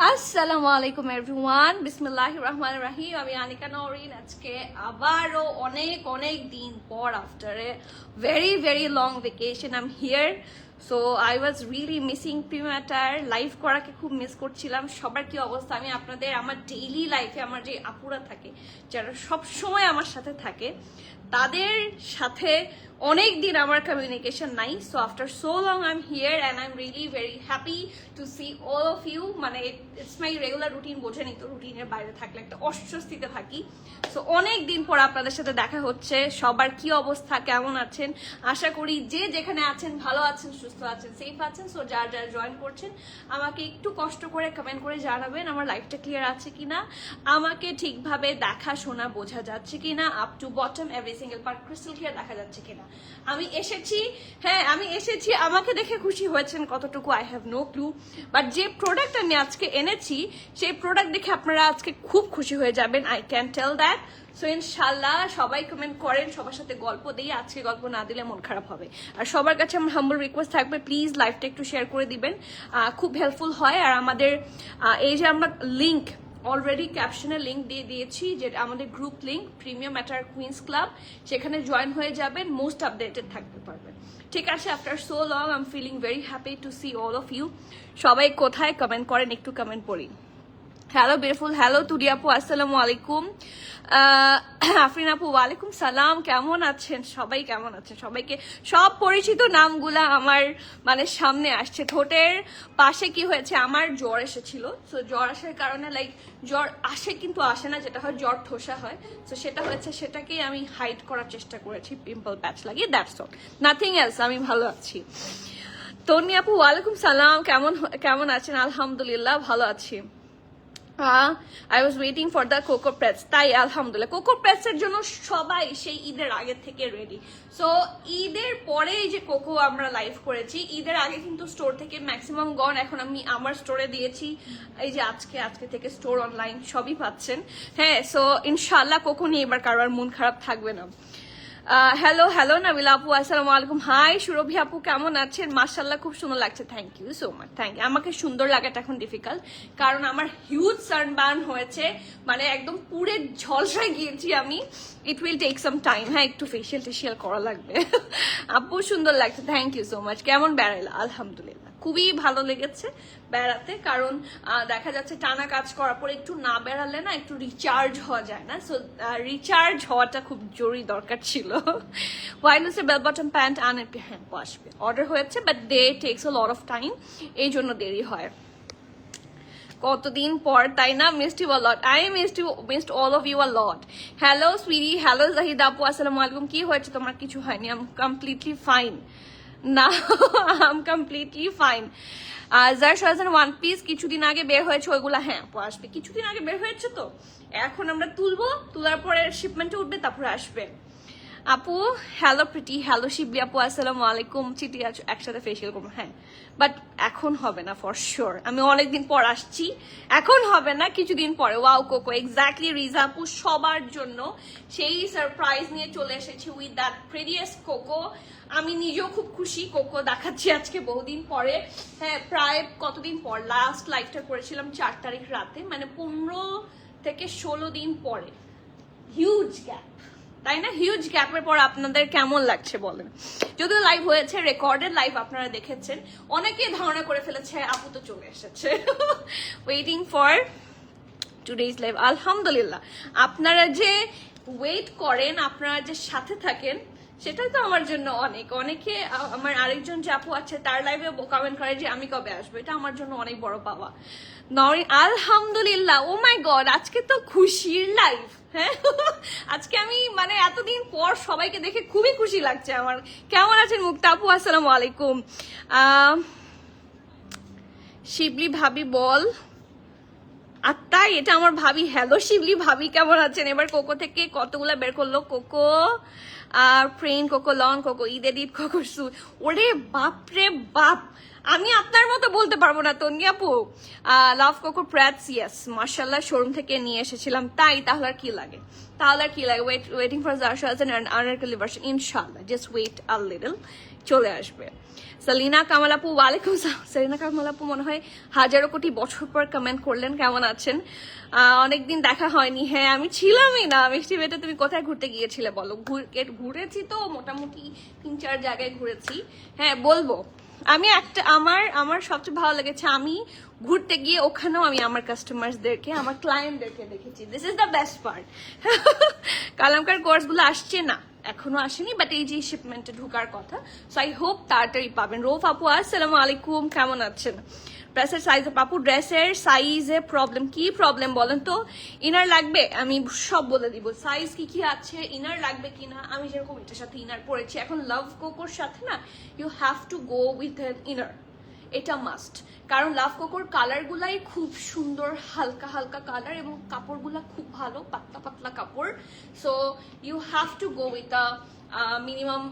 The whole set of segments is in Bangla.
আসসালামু আলাইকুম এভরিওয়ান, বিসমিল্লাহির রহমানির রহিম। আমি আনিকা নওরিন। আজকে আবারও অনেক অনেক দিন পর, after a very very long vacation I am here. So I was really missing প্রিম্যাটার। লাইভ করাকে খুব মিস করছিলাম। সবার কি অবস্থা? আমি আপনাদের আমার ডেইলি লাইফে আমার যে আপুরা থাকে, যারা সবসময় আমার সাথে থাকে, তাদের সাথে অনেক দিন আমার কমিউনিকেশন নাই। So after so long I am here and I am really very happy to see all of you. মানে ইটস মাই রেগুলার রুটিন, বোঝেনি তো, রুটিনের বাইরে থাকলে একটা অস্বস্তিতে থাকি। সো অনেক দিন পর আপনাদের সাথে দেখা হচ্ছে। সবার কি অবস্থা, কেমন আছেন? আশা করি যে যেখানে আছেন ভালো আছেন, সুস্থ আছেন, সেফ আছেন। সো যারা যারা জয়েন করছেন আমাকে একটু কষ্ট করে কমেন্ট করে জানাবেন আমার লাইফটা ক্লিয়ার আছে কিনা, আমাকে ঠিকভাবে দেখা শোনা বোঝা যাচ্ছে কিনা, up to bottom every single part crystal clear দেখা যাচ্ছে কিনা। আমি এসেছি, হ্যাঁ আমি এসেছি। আমাকে দেখে খুশি হয়েছেন কতটুকু I have no clue, but যে প্রোডাক্ট আমি আজকে এনেছি সেই প্রোডাক্ট দেখে আপনারা আজকে খুব খুশি হয়ে যাবেন, I can tell that. So ইনশাল্লাহ সবাই কমেন্ট করেন, সবার সাথে গল্প দিই। আজকে গল্প না দিলে মন খারাপ হবে। আর সবার কাছে আমার হাম্বল রিকোয়েস্ট থাকবে, প্লিজ লাইভটা একটু শেয়ার করে দিবেন, খুব হেল্পফুল হয়। আর আমাদের এই যে আমরা লিঙ্ক অলরেডি ক্যাপশনে লিঙ্ক দিয়ে দিয়েছি, যেটা আমাদের group link premium matter queens club, সেখানে জয়েন হয়ে যাবেন, মোস্ট আপডেটেড থাকতে পারবেন। ঠিক আছে, after so long I am feeling very happy to see all of you. সবাই কোথায় কমেন্ট করেন, একটু কমেন্ট পড়ি। হ্যালো বিউটিফুল, হ্যালো তুরি আপু, আসসালামু আলাইকুম। আফরিন আপু, ওয়ালাইকুম সালাম। কেমন আছেন সবাই? কেমন আছেন সবাইকে? সব পরিচিত নামগুলা আমার মানে সামনে আসছে। ঠোঁটের পাশে কি হয়েছে, আমার জ্বর এসেছিল। সো জ্বর আসার কারণে লাইক জ্বর আসে কিন্তু আসে না, যেটা হয় জ্বর ঠোসা হয়। সো সেটা হয়েছে, সেটাকেই আমি হাইড করার চেষ্টা করেছি পিম্পল প্যাচ লাগিয়ে, দ্যাটস অল, নাথিং এলস। আমি ভালো আছি। তন্নি আপু, ওয়ালাইকুম সালাম। কেমন আছেন? আলহামদুলিল্লাহ ভালো আছি। I was waiting for the cocoa press. তাই আলহামদুলিল্লাহ কোকো প্রেসের জন্য সবাই সেই ঈদের আগে থেকে রেডি। সো ঈদের পরে যে কোকো আমরা লাইভ করেছি, ঈদের আগে কিন্তু স্টোর থেকে ম্যাক্সিমাম গন। এখন আমি আমার স্টোরে দিয়েছি, এই যে আজকে থেকে স্টোর অনলাইন সবই পাচ্ছেন। হ্যাঁ, সো ইনশাল্লাহ কোকো নিয়ে এবার কারোর মন খারাপ থাকবে না। হ্যালো নাবিলা আপু, আসসালামু আলাইকুম। হাই সুরভি আপু, কেমন আছেন? মাশাল্লাহ খুব সুন্দর লাগছে, thank you so much, thank you. আমাকে সুন্দর লাগাটা এখন ডিফিকাল্ট, কারণ আমার হিউজ সানবার্ন হয়েছে, মানে একদম পুরে ঝলসায় গিয়েছি আমি। It will take some time, হ্যাঁ একটু ফেশিয়াল করা লাগবে। আপু সুন্দর লাগছে, থ্যাংক ইউ সো মাচ। কেমন বেড়াইলা? আলহামদুলিল্লাহ খুবই ভালো লেগেছে বেড়াতে, কারণ দেখা যাচ্ছে টানা কাজ করার পর একটু না বেড়ালে না একটু রিচার্জ হওয়া যায় না। সো রিচার্জ হওয়াটা খুব জরুরি দরকার ছিল। ওয়াইলসে বেল বটম প্যান্ট আনে, হ্যাঁ আসবে, অর্ডার হয়েছে, but they takes a lot of time, এই জন্য দেরি হয়। কতদিন পর, তাই না? Missed you a lot. I missed all of you a lot. Hello সুইরি, হ্যালো জাহিদ আপু, আসসালামু আলাইকুম। কি হয়েছে তোমার? কিছু হয়নি, আই এম কমপ্লিটলি ফাইন। না, আই এম কমপ্লিটলি ফাইন। যার সাজান ওয়ান পিস কিছুদিন আগে বের হয়েছে ওইগুলা, হ্যাঁ আপু আসবে। কিছুদিন আগে বের হয়েছে, তো এখন আমরা তুলবো, তোলার পরে শিপমেন্টে উঠবে, তারপরে আসবে। আপু হ্যালো প্রিটি, হ্যালো শিবলি আপু, আসসালামু আলাইকুম। চিঠি একসাথে ফেসিয়াল করবো, হ্যাঁ বাট এখন হবে না ফর শিওর। আমি অনেকদিন পর আসছি, এখন হবে না, কিছুদিন পরে। ওয়াও কোকো, এক্স্যাক্টলি রিজা আপু, সবার জন্য সেই সারপ্রাইজ নিয়ে চলে এসেছি উইথ দ্যাট প্রিটিয়েস্ট কোকো। আমি নিজেও খুব খুশি, কোকো দেখাচ্ছি আজকে বহুদিন পরে। হ্যাঁ, প্রায় কতদিন পর, লাস্ট লাইভটা করেছিলাম 4 তারিখ রাতে, মানে 15 থেকে 16 দিন পরে। হিউজ গ্যাপ, তাই না? হিউজ গ্যাপের পর আপনাদের কেমন লাগছে বলেন? যদিও লাইভ হয়েছে, রেকর্ডেড লাইভ আপনারা দেখেছেন, অনেকে ধারণা করে ফেলেছে আপু তো চলে এসেছে। Waiting for today's live. আলহামদুলিল্লাহ, আপনারা যে ওয়েট করেন, আপনারা যে সাথে থাকেন, সেটাই তো আমার জন্য অনেক। অনেকে, আমার আরেকজন যে আপু আছে তার লাইভে কমেন্ট করে যে আমি কবে আসবো, এটা আমার জন্য অনেক বড় পাওয়া। আলহামদুলিল্লাহ, ও মাই গড, আজকে তো খুশির লাইভ। হ্যাঁ, আজকে আমি মানে এতদিন পর সবাইকে দেখে খুবই খুশি লাগছে আমার। কেমন আছেন মুক্তা আপু? আসসালামু আলাইকুম। শিবলি ভাবি বল, আত্মাই এটা আমার ভাবি। হ্যালো শিবলি ভাবি, কেমন আছেন? এবার কোকো থেকে কতগুলা বের করলো কোকো। আর প্রেন Coco lawn Coco Eid edit Coco সু, ওরে বাপরে বাপ, আমি আপনার মতো বলতে পারবো না তন্নি আপু। লাভ কোকো প্র্যাটস, ইয়েস মার্শাল্লাহ শোরুম থেকে নিয়ে এসেছিলাম, তাহলে আর কি লাগে, ওয়েটিং ফর জারশালস এন্ড আনারকলি ভার্সন, ইনশাআল্লাহ জাস্ট ওয়েট আ লিটল, চলে আসবে। সেলিনা কামাল আপু, ওয়ালাইকুম আসসালাম। সেলিনা কামাল আপু মনে হয় হাজারো কোটি বছর পর কমেন্ট করলেন, কেমন আছেন? অনেকদিন দেখা হয়নি। হ্যাঁ আমি ছিলামই না, মিষ্টি বেটা তুমি কোথায় ঘুরতে গিয়েছিলে বলো? ঘুরেছি তো মোটামুটি 3-4 জায়গায় ঘুরেছি। হ্যাঁ বলবো, আমি একটা আমার সবচেয়ে ভালো লেগেছে, আমি ঘুরতে গিয়ে ওখানেও আমি আমার কাস্টমারদেরকে, আমার ক্লায়েন্টদেরকে দেখেছি। This is the best part. Kalamkari কোর্সগুলো আসছে না, এখনো আসেনি, বাট এই যে শিপমেন্টে ঢোকার কথা, সো আই হোপ তাড়াতাড়ি পাবেন। রৌফ আপু আসসালামু আলাইকুম, কেমন আছেন? ড্রেসের সাইজ আপু, ড্রেসের সাইজে প্রবলেম, কি প্রবলেম বলেন তো? ইনার লাগবে? আমি সব বলে দিব, সাইজ কি আছে, ইনার লাগবে কিনা। আমি যেরকম এটার সাথে ইনার পরেছি, এখন লাভ কোকোর সাথে না you have to go with an inner, এটা মাস্ট। কারণ লাভ কোকোর কালারগুলাই খুব সুন্দর, হালকা হালকা কালার, এবং কাপড়গুলা খুব ভালো, পাতলা পাতলা কাপড়। So you have to go with a minimum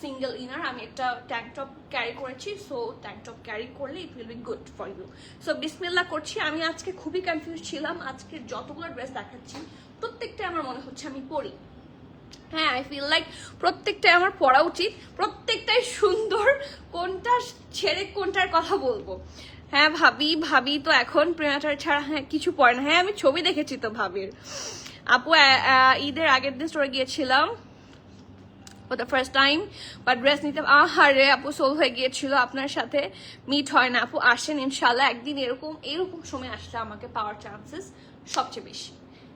single inner. আমি একটা ট্যাঙ্ক টপ ক্যারি করেছি, সো ট্যাঙ্ক টপ ক্যারি করলে it will be good for you. So বিসমিল্লাহ করছি। আমি আজকে খুবই কনফিউজ ছিলাম, আজকে যতগুলো ড্রেস দেখাচ্ছি প্রত্যেকটা আমার মনে হচ্ছে আমি পরি। হ্যাঁ আই ফিল লাইক প্রত্যেকটাই আমার পড়া উচিত, প্রত্যেকটাই সুন্দর, কোনটা ছেড়ে কোনটার কথা বলবো। হ্যাঁ ভাবি তো এখন প্রেমাটার ছাড়া হ্যাঁ কিছু পড়ে না। হ্যাঁ আমি ছবি দেখেছি তো ভাবির। আপু ঈদের আগের দিন স্টোরে গিয়েছিলাম for the first time, but dress নিতে আহারে আপু সোল হয়ে গিয়েছিল, আপনার সাথে মিট হয় না। আপু আসেন ইনশাল্লাহ, একদিন এরকম সময় আসলে আমাকে পাওয়ার চান্সেস সবচেয়ে বেশি।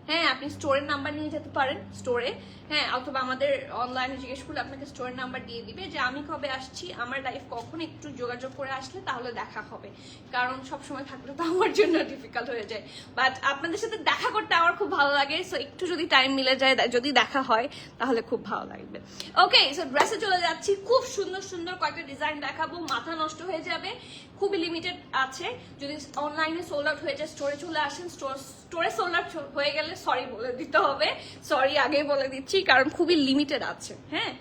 হ্যাঁ আপনি স্টোরের নাম্বার নিয়ে যেতে পারেন স্টোরে, হ্যাঁ অথবা আমাদের অনলাইনে জিজ্ঞেস করলে আপনাকে স্টোরের নাম্বার দিয়ে দিবে যে আমি কবে আসছি, আমার লাইফ কখন, একটু যোগাযোগ করে আসলে তাহলে দেখা হবে। কারণ সবসময় থাকলে তো আমার জন্য ডিফিকাল্ট হয়ে যায়, বাট আপনাদের সাথে দেখা করতে আমার খুব ভালো লাগে। সো একটু যদি টাইম মিলে যায়, যদি দেখা হয় তাহলে খুব ভালো লাগবে। ওকে সো ড্রেসে চলে যাচ্ছি, খুব সুন্দর সুন্দর কয়েকটা ডিজাইন দেখাবো, মাথা নষ্ট হয়ে যাবে, খুবই লিমিটেড আছে। যদি অনলাইনে সোল্ড আউট হয়ে যায় স্টোরে চলে আসেন, স্টোরে সোল্ড আউট হয়ে গেলে সরি বলে দিতে হবে, সরি আগেই বলে দিচ্ছি, কারণ খুবই লিমিটেড আছে। হ্যাঁ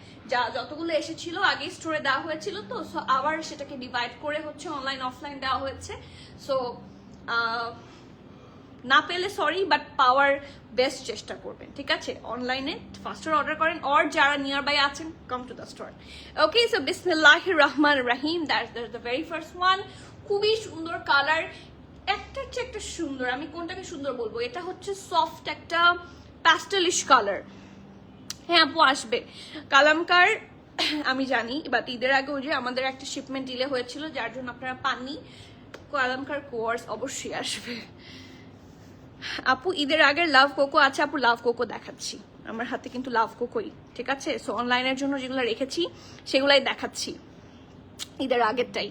যতগুলো এসেছিল আগে স্টোরে দেওয়া হয়েছিল, তো আবার সেটাকে ডিভাইড করে হচ্ছে অনলাইন অফলাইন দেওয়া হয়েছে। সো না পেলে সরি, বাট পাওয়ার বেস্ট চেষ্টা করবেন, ঠিক আছে? অনলাইনে ফাস্টার অর্ডার করেন, অর যারা নিয়ার বাই আছেন come to the store. Okay so বিসমিল্লাহির রহমানির রহিম, that's the very first one. খুবই সুন্দর কালার, একটার চেয়ে একটা সুন্দর। আমি কোনটাকে সুন্দর বলবো, এটা হচ্ছে সফট একটা প্যাস্টেলিশ কালার। হ্যাঁ আপু আসবে কালামকার, আমি জানি, বাট ঈদের আগে ওই যে আমাদের একটা শিপমেন্ট ডিলে হয়েছিল, যার জন্য আপনারা পাননি। কালামকার কোর্স অবশ্যই আসবে। আপু ঈদের আগের লাভ কোকো আছে? আপু লাভ কোকো দেখাচ্ছি, আমার হাতে কিন্তু লাভ কোকোই, ঠিক আছে? সো অনলাইনের জন্য যেগুলো রেখেছি সেগুলাই দেখাচ্ছি, ঈদের আগেরটাই।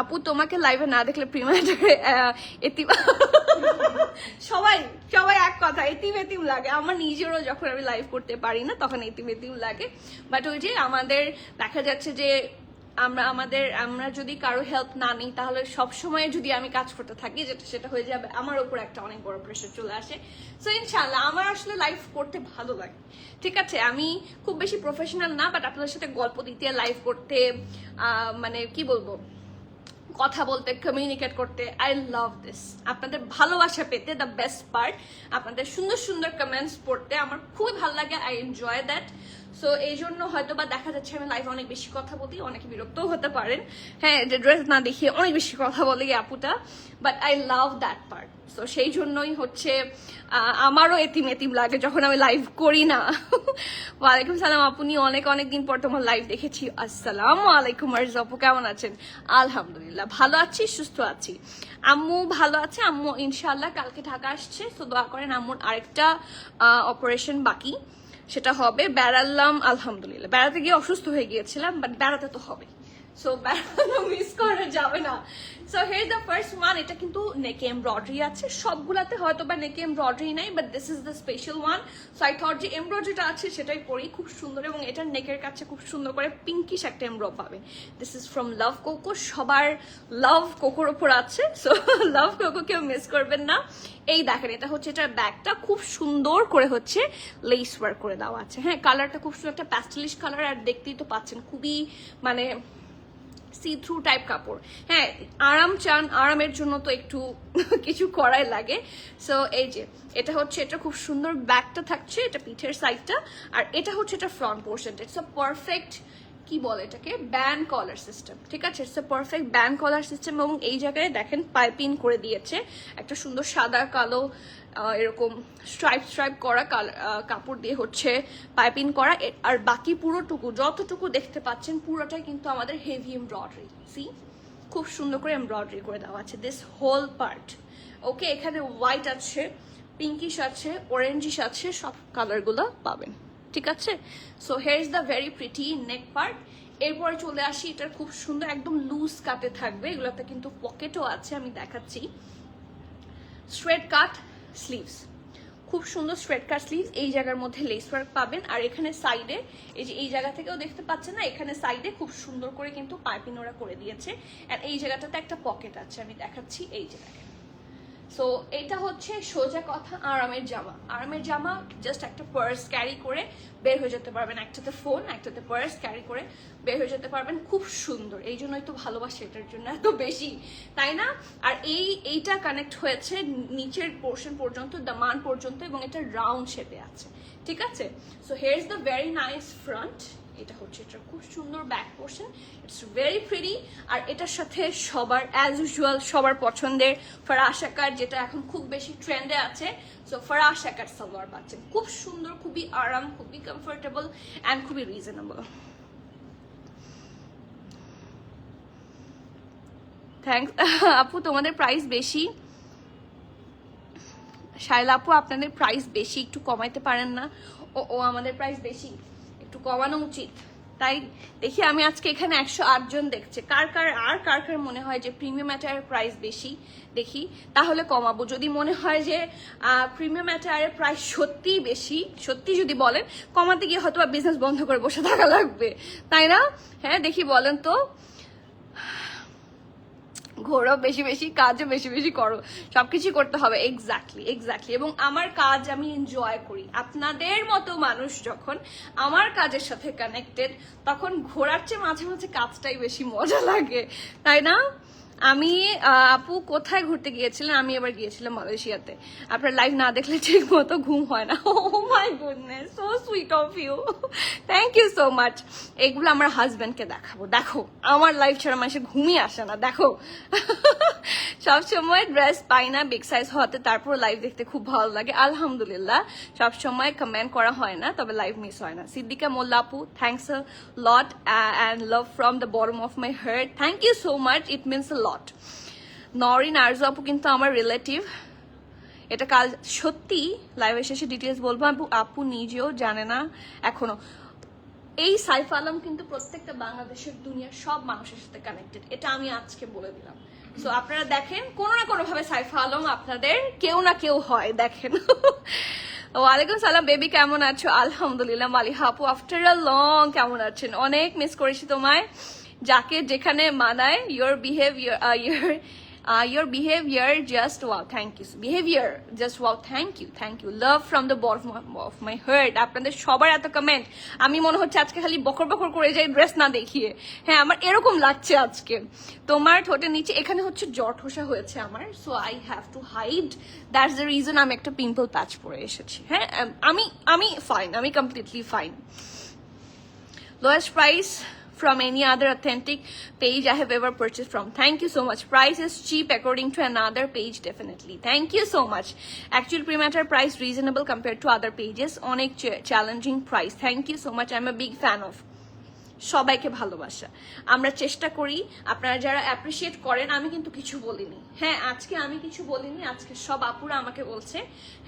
আপু তোমাকে লাইভে না দেখলে প্রিমাটারে এতিম সবাই এক কথা, এতিম লাগে। আমার নিজেরও যখন আমি লাইভ করতে পারি না তখন এতিম লাগে, বাট ওই যে আমাদের দেখা যাচ্ছে যে আমরা যদি কারো হেল্প না নিই তাহলে সব সময় যদি আমি কাজ করতে থাকি, সেটা হয়ে যাবে আমার উপর একটা অনেক বড় প্রেশার চলে আসে। সো ইনশাআল্লাহ আমার আসলে লাইভ করতে ভালো লাগে, ঠিক আছে? আমি খুব বেশি প্রফেশনাল না, বাট আপনাদের সাথে গল্প দিতে, লাইভ করতে, মানে কি বলবো, কথা বলতে, কমিউনিকেট করতে, আই লাভ দিস। আপনাদের ভালোবাসা পেতে, দ্য বেস্ট পার্ট, আপনাদের সুন্দর সুন্দর কমেন্টস পড়তে আমার খুবই ভালো লাগে, আই এনজয় দ্যাট। সো এই জন্য হয়তো বা দেখা যাচ্ছে আমি লাইভে অনেক বেশি কথা বলি, অনেকে বিরক্তও হতে পারেন, হ্যাঁ যে ড্রেস না দেখিয়ে অনেক বেশি কথা বলে আপুটা, but I love that part. So সেই জন্যই হচ্ছে আমারও এতিম লাগে যখন আমি লাইভ করি না। ওয়ালাইকুম সালাম আপনি, অনেক দিন পর তোমার লাইভ দেখেছি। আসসালামু আলাইকুম আরজু আপু, কেমন আছেন? আলহামদুলিল্লাহ ভালো আছি, সুস্থ আছি। আম্মু ভালো আছে, আম্মু ইনশাআল্লাহ কালকে ঢাকা আসছে, তো দোয়া করেন। আম্মুর আরেকটা অপারেশন বাকি, সেটা হবে। বেড়ালাম আলহামদুলিল্লাহ, বেড়াতে গিয়ে অসুস্থ হয়ে গিয়েছিলাম, বাট বেড়াতে তো হবে। সো বেড়ানো মিস করা যাবে না। So here the first one, এটা কিন্তু নেকে এমব্রয়ডারি আছে, সবগুলাতে হয়তো বা নেকে এমব্রয়ডারি নাই, but this is the special one. So I thought যে এমব্রয়ডারিটা আছে সেটাই পরি, খুব সুন্দর, এবং এটার নেকের কাছে খুব সুন্দর করে পিঙ্কিশ একটা এমব্রয় পাবে। This is from love cocoa, সবার লাভ কোকোর ওপর আছে, সো লাভ কোকো কেউ মিস করবেন না। এই দেখেন, এটা হচ্ছে এটার ব্যাগটা খুব সুন্দর করে হচ্ছে লেস ওয়ার্ক করে দেওয়া আছে। হ্যাঁ, কালারটা খুব সুন্দর একটা প্যাস্টেলিশ কালার, আর দেখতেই তো পাচ্ছেন খুবই মানে সি থ্রু টাইপ কাপড়। হ্যাঁ, আরাম চান, আরামের জন্য তো একটু কিছু করাই লাগে। সো এই যে এটা হচ্ছে, এটা খুব সুন্দর ব্যাকটা থাকছে, এটা পিঠের সাইডটা, আর এটা হচ্ছে এটা ফ্রন্ট পোর্শনটা। ইটস আ পারফেক্ট, কি বলে এটাকে, ব্যান্ড কলার সিস্টেম, ঠিক আছে? It's a perfect band collar system, এবং এই জায়গায় দেখেন পাইপিং করে দিয়েছে একটা সুন্দর সাদা কালো এরকম স্ট্রাইপ করা কাপড় দিয়ে হচ্ছে পাইপিং করা, আর বাকি পুরোটুকু যতটুকু দেখতে পাচ্ছেন পুরোটাই কিন্তু আমাদের হেভি এমব্রয়ডারি। সি, খুব সুন্দর করে এমব্রয়ডারি করে দেওয়া আছে দিস হোল পার্ট। ওকে, এখানে হোয়াইট আছে, পিঙ্কিশ আছে, অরেঞ্জিশ আছে, সব কালারগুলো পাবেন, ঠিক আছে? So here is the very pretty neck part. এরপরে চলে আসি, এটার খুব সুন্দর একদম লুজ কাটে থাকবে, এগুলোতে কিন্তু পকেটও আছে, আমি দেখাচ্ছি। স্ট্রেট কাট স্লিভস, খুব সুন্দর স্ট্রেট কাট স্লিভস, এই জায়গার মধ্যে লেস ওয়ার্ক পাবেন, আর এখানে সাইডে এই যে এই জায়গা থেকেও দেখতে পাচ্ছেন না, এখানে সাইডে খুব সুন্দর করে কিন্তু পাইপিং ওরা করে দিয়েছে, আর এই জায়গাটাতে একটা পকেট আছে, আমি দেখাচ্ছি, এই জায়গায়। সো এটা হচ্ছে সোজা কথা আরামের জামা। আরামের জামা, জাস্ট একটা পার্স ক্যারি করে বের হয়ে যেতে পারবেন, একটাতে ফোন একটাতে পার্স ক্যারি করে বের হয়ে যেতে পারবেন, খুব সুন্দর। এই জন্যই তো ভালোবাসে এটার জন্য এত বেশি, তাই না? আর এইটা কানেক্ট হয়েছে নিচের পোর্শন পর্যন্ত, দামান পর্যন্ত, এবং এটা রাউন্ড শেপে আছে, ঠিক আছে? So here is the very nice front. এটা হচ্ছে এটা খুব সুন্দর back portion, it's very pretty. আর এটার সাথে সবার অ্যাজ ইউজুয়াল সবার পছন্দের ফারাশ আকার, যেটা এখন খুব বেশি ট্রেন্ডে আছে। সো ফারাশ আকার সালোয়ার পাচ্ছেন, খুব সুন্দর, খুবই আরাম, খুবই কমফোর্টেবল অ্যান্ড খুবই রিজনেবল। থ্যাংকস আপু, তোমাদের প্রাইস বেশি। শাইলা আপু, আপনাদের প্রাইস বেশি, একটু কমাইতে পারেন না? ও আমাদের প্রাইস বেশি, একটু কমানো উচিত। তাই দেখি আমি আজকে এখানে 108 জন দেখছে, কার কার মনে হয় যে প্রিমিয়াম অ্যাটায়ারের প্রাইস বেশি, দেখি তাহলে কমাবো। যদি মনে হয় যে প্রিমিয়াম অ্যাটায়ারের প্রাইস সত্যিই বেশি, সত্যি যদি বলেন, কমাতে গিয়ে হয়তো বিজনেস বন্ধ করে বসে থাকা লাগবে, তাই না? হ্যাঁ, দেখি বলেন তো। ঘোরো বেশি বেশি, কাজও বেশি বেশি করো, সবকিছু করতে হবে। এক্স্যাক্টলি। এবং আমার কাজ আমি এনজয় করি। আপনাদের মতো মানুষ যখন আমার কাজের সাথে কানেক্টেড, তখন ঘোরার চেয়ে মাঝে মাঝে কাজটাই বেশি মজা লাগে, তাই না? আমি আপু কোথায় ঘুরতে গিয়েছিলেন? আমি এবার গিয়েছিলাম মালয়েশিয়াতে। আপনার লাইভ না দেখলে ঠিক মতো ঘুম হয় না। Oh my goodness, so sweet of you, thank you so much. এগুলো আমার হাজব্যান্ডকে দেখাবো, দেখো আমার লাইফ ছাড়া মানুষের ঘুমই আসে না, দেখো। সবসময় ড্রেস পাই না বিগ সাইজ হতে, তারপর লাইভ দেখতে খুব ভালো লাগে, আলহামদুলিল্লাহ। সবসময় কমেন্ট করা হয় না, তবে লাইভ মিস হয় না। সিদ্দিকা মোল্লা আপু, thanks a lot and love from the bottom of my heart, thank you so much, it means a lot. Norin Arju আপু কিন্তু আমার রিলেটিভ, এটা কাল সত্যি লাইভের শেষে ডিটেলস বলবো। আপু নিজেও জানে না এখনো। এই সাইফ আলম কিন্তু প্রত্যেকটা বাংলাদেশের দুনিয়ার সব মানুষের সাথে কানেক্টেড, এটা আমি আজকে বলে দিলাম। সো আপনারা দেখেন, কোনো না কোনো ভাবে সাইফ আলম আপনাদের কেউ না কেউ হয়, দেখেন। ওয়ালাইকুম সালাম বেবি, কেমন আছো? আলহামদুলিল্লাহ। মালিহা আপু, আফটার আ লং, কেমন আছেন? অনেক মিস করেছি তোমায়। যাকে যেখানে মানায়, your behavior just wow, thank you. Behavior just wow, thank you. Love from the bottom of my heart. আপনাদের সবার এত কমেন্ট, আমি মনে হচ্ছে আজকে খালি বকর বকর করে যাই ড্রেস না দেখিয়ে। হ্যাঁ, আমার এরকম লাগছে আজকে। তোমার ঠোঁটের নিচে এখানে হচ্ছে জটহসা হয়েছে আমার, so I have to hide, that's the reason আমি একটা পিম্পল প্যাচ পরে এসেছি। হ্যাঁ, আমি ফাইন, আমি completely fine. Lowest price from any other authentic page I have ever purchased from. Thank you so much. Price is cheap according to another page, definitely. Thank you so much. Actual pre-matter price reasonable compared to other pages. On a challenging price. Thank you so much. I'm a big fan of. সবাইকে ভালোবাসা। আমরা চেষ্টা করি, আপনারা যারা অ্যাপ্রিসিয়েট করেন, আমি কিন্তু কিছু বলিনি। হ্যাঁ, আজকে আমি কিছু বলিনি, আজকে সব আপুরা আমাকে বলছে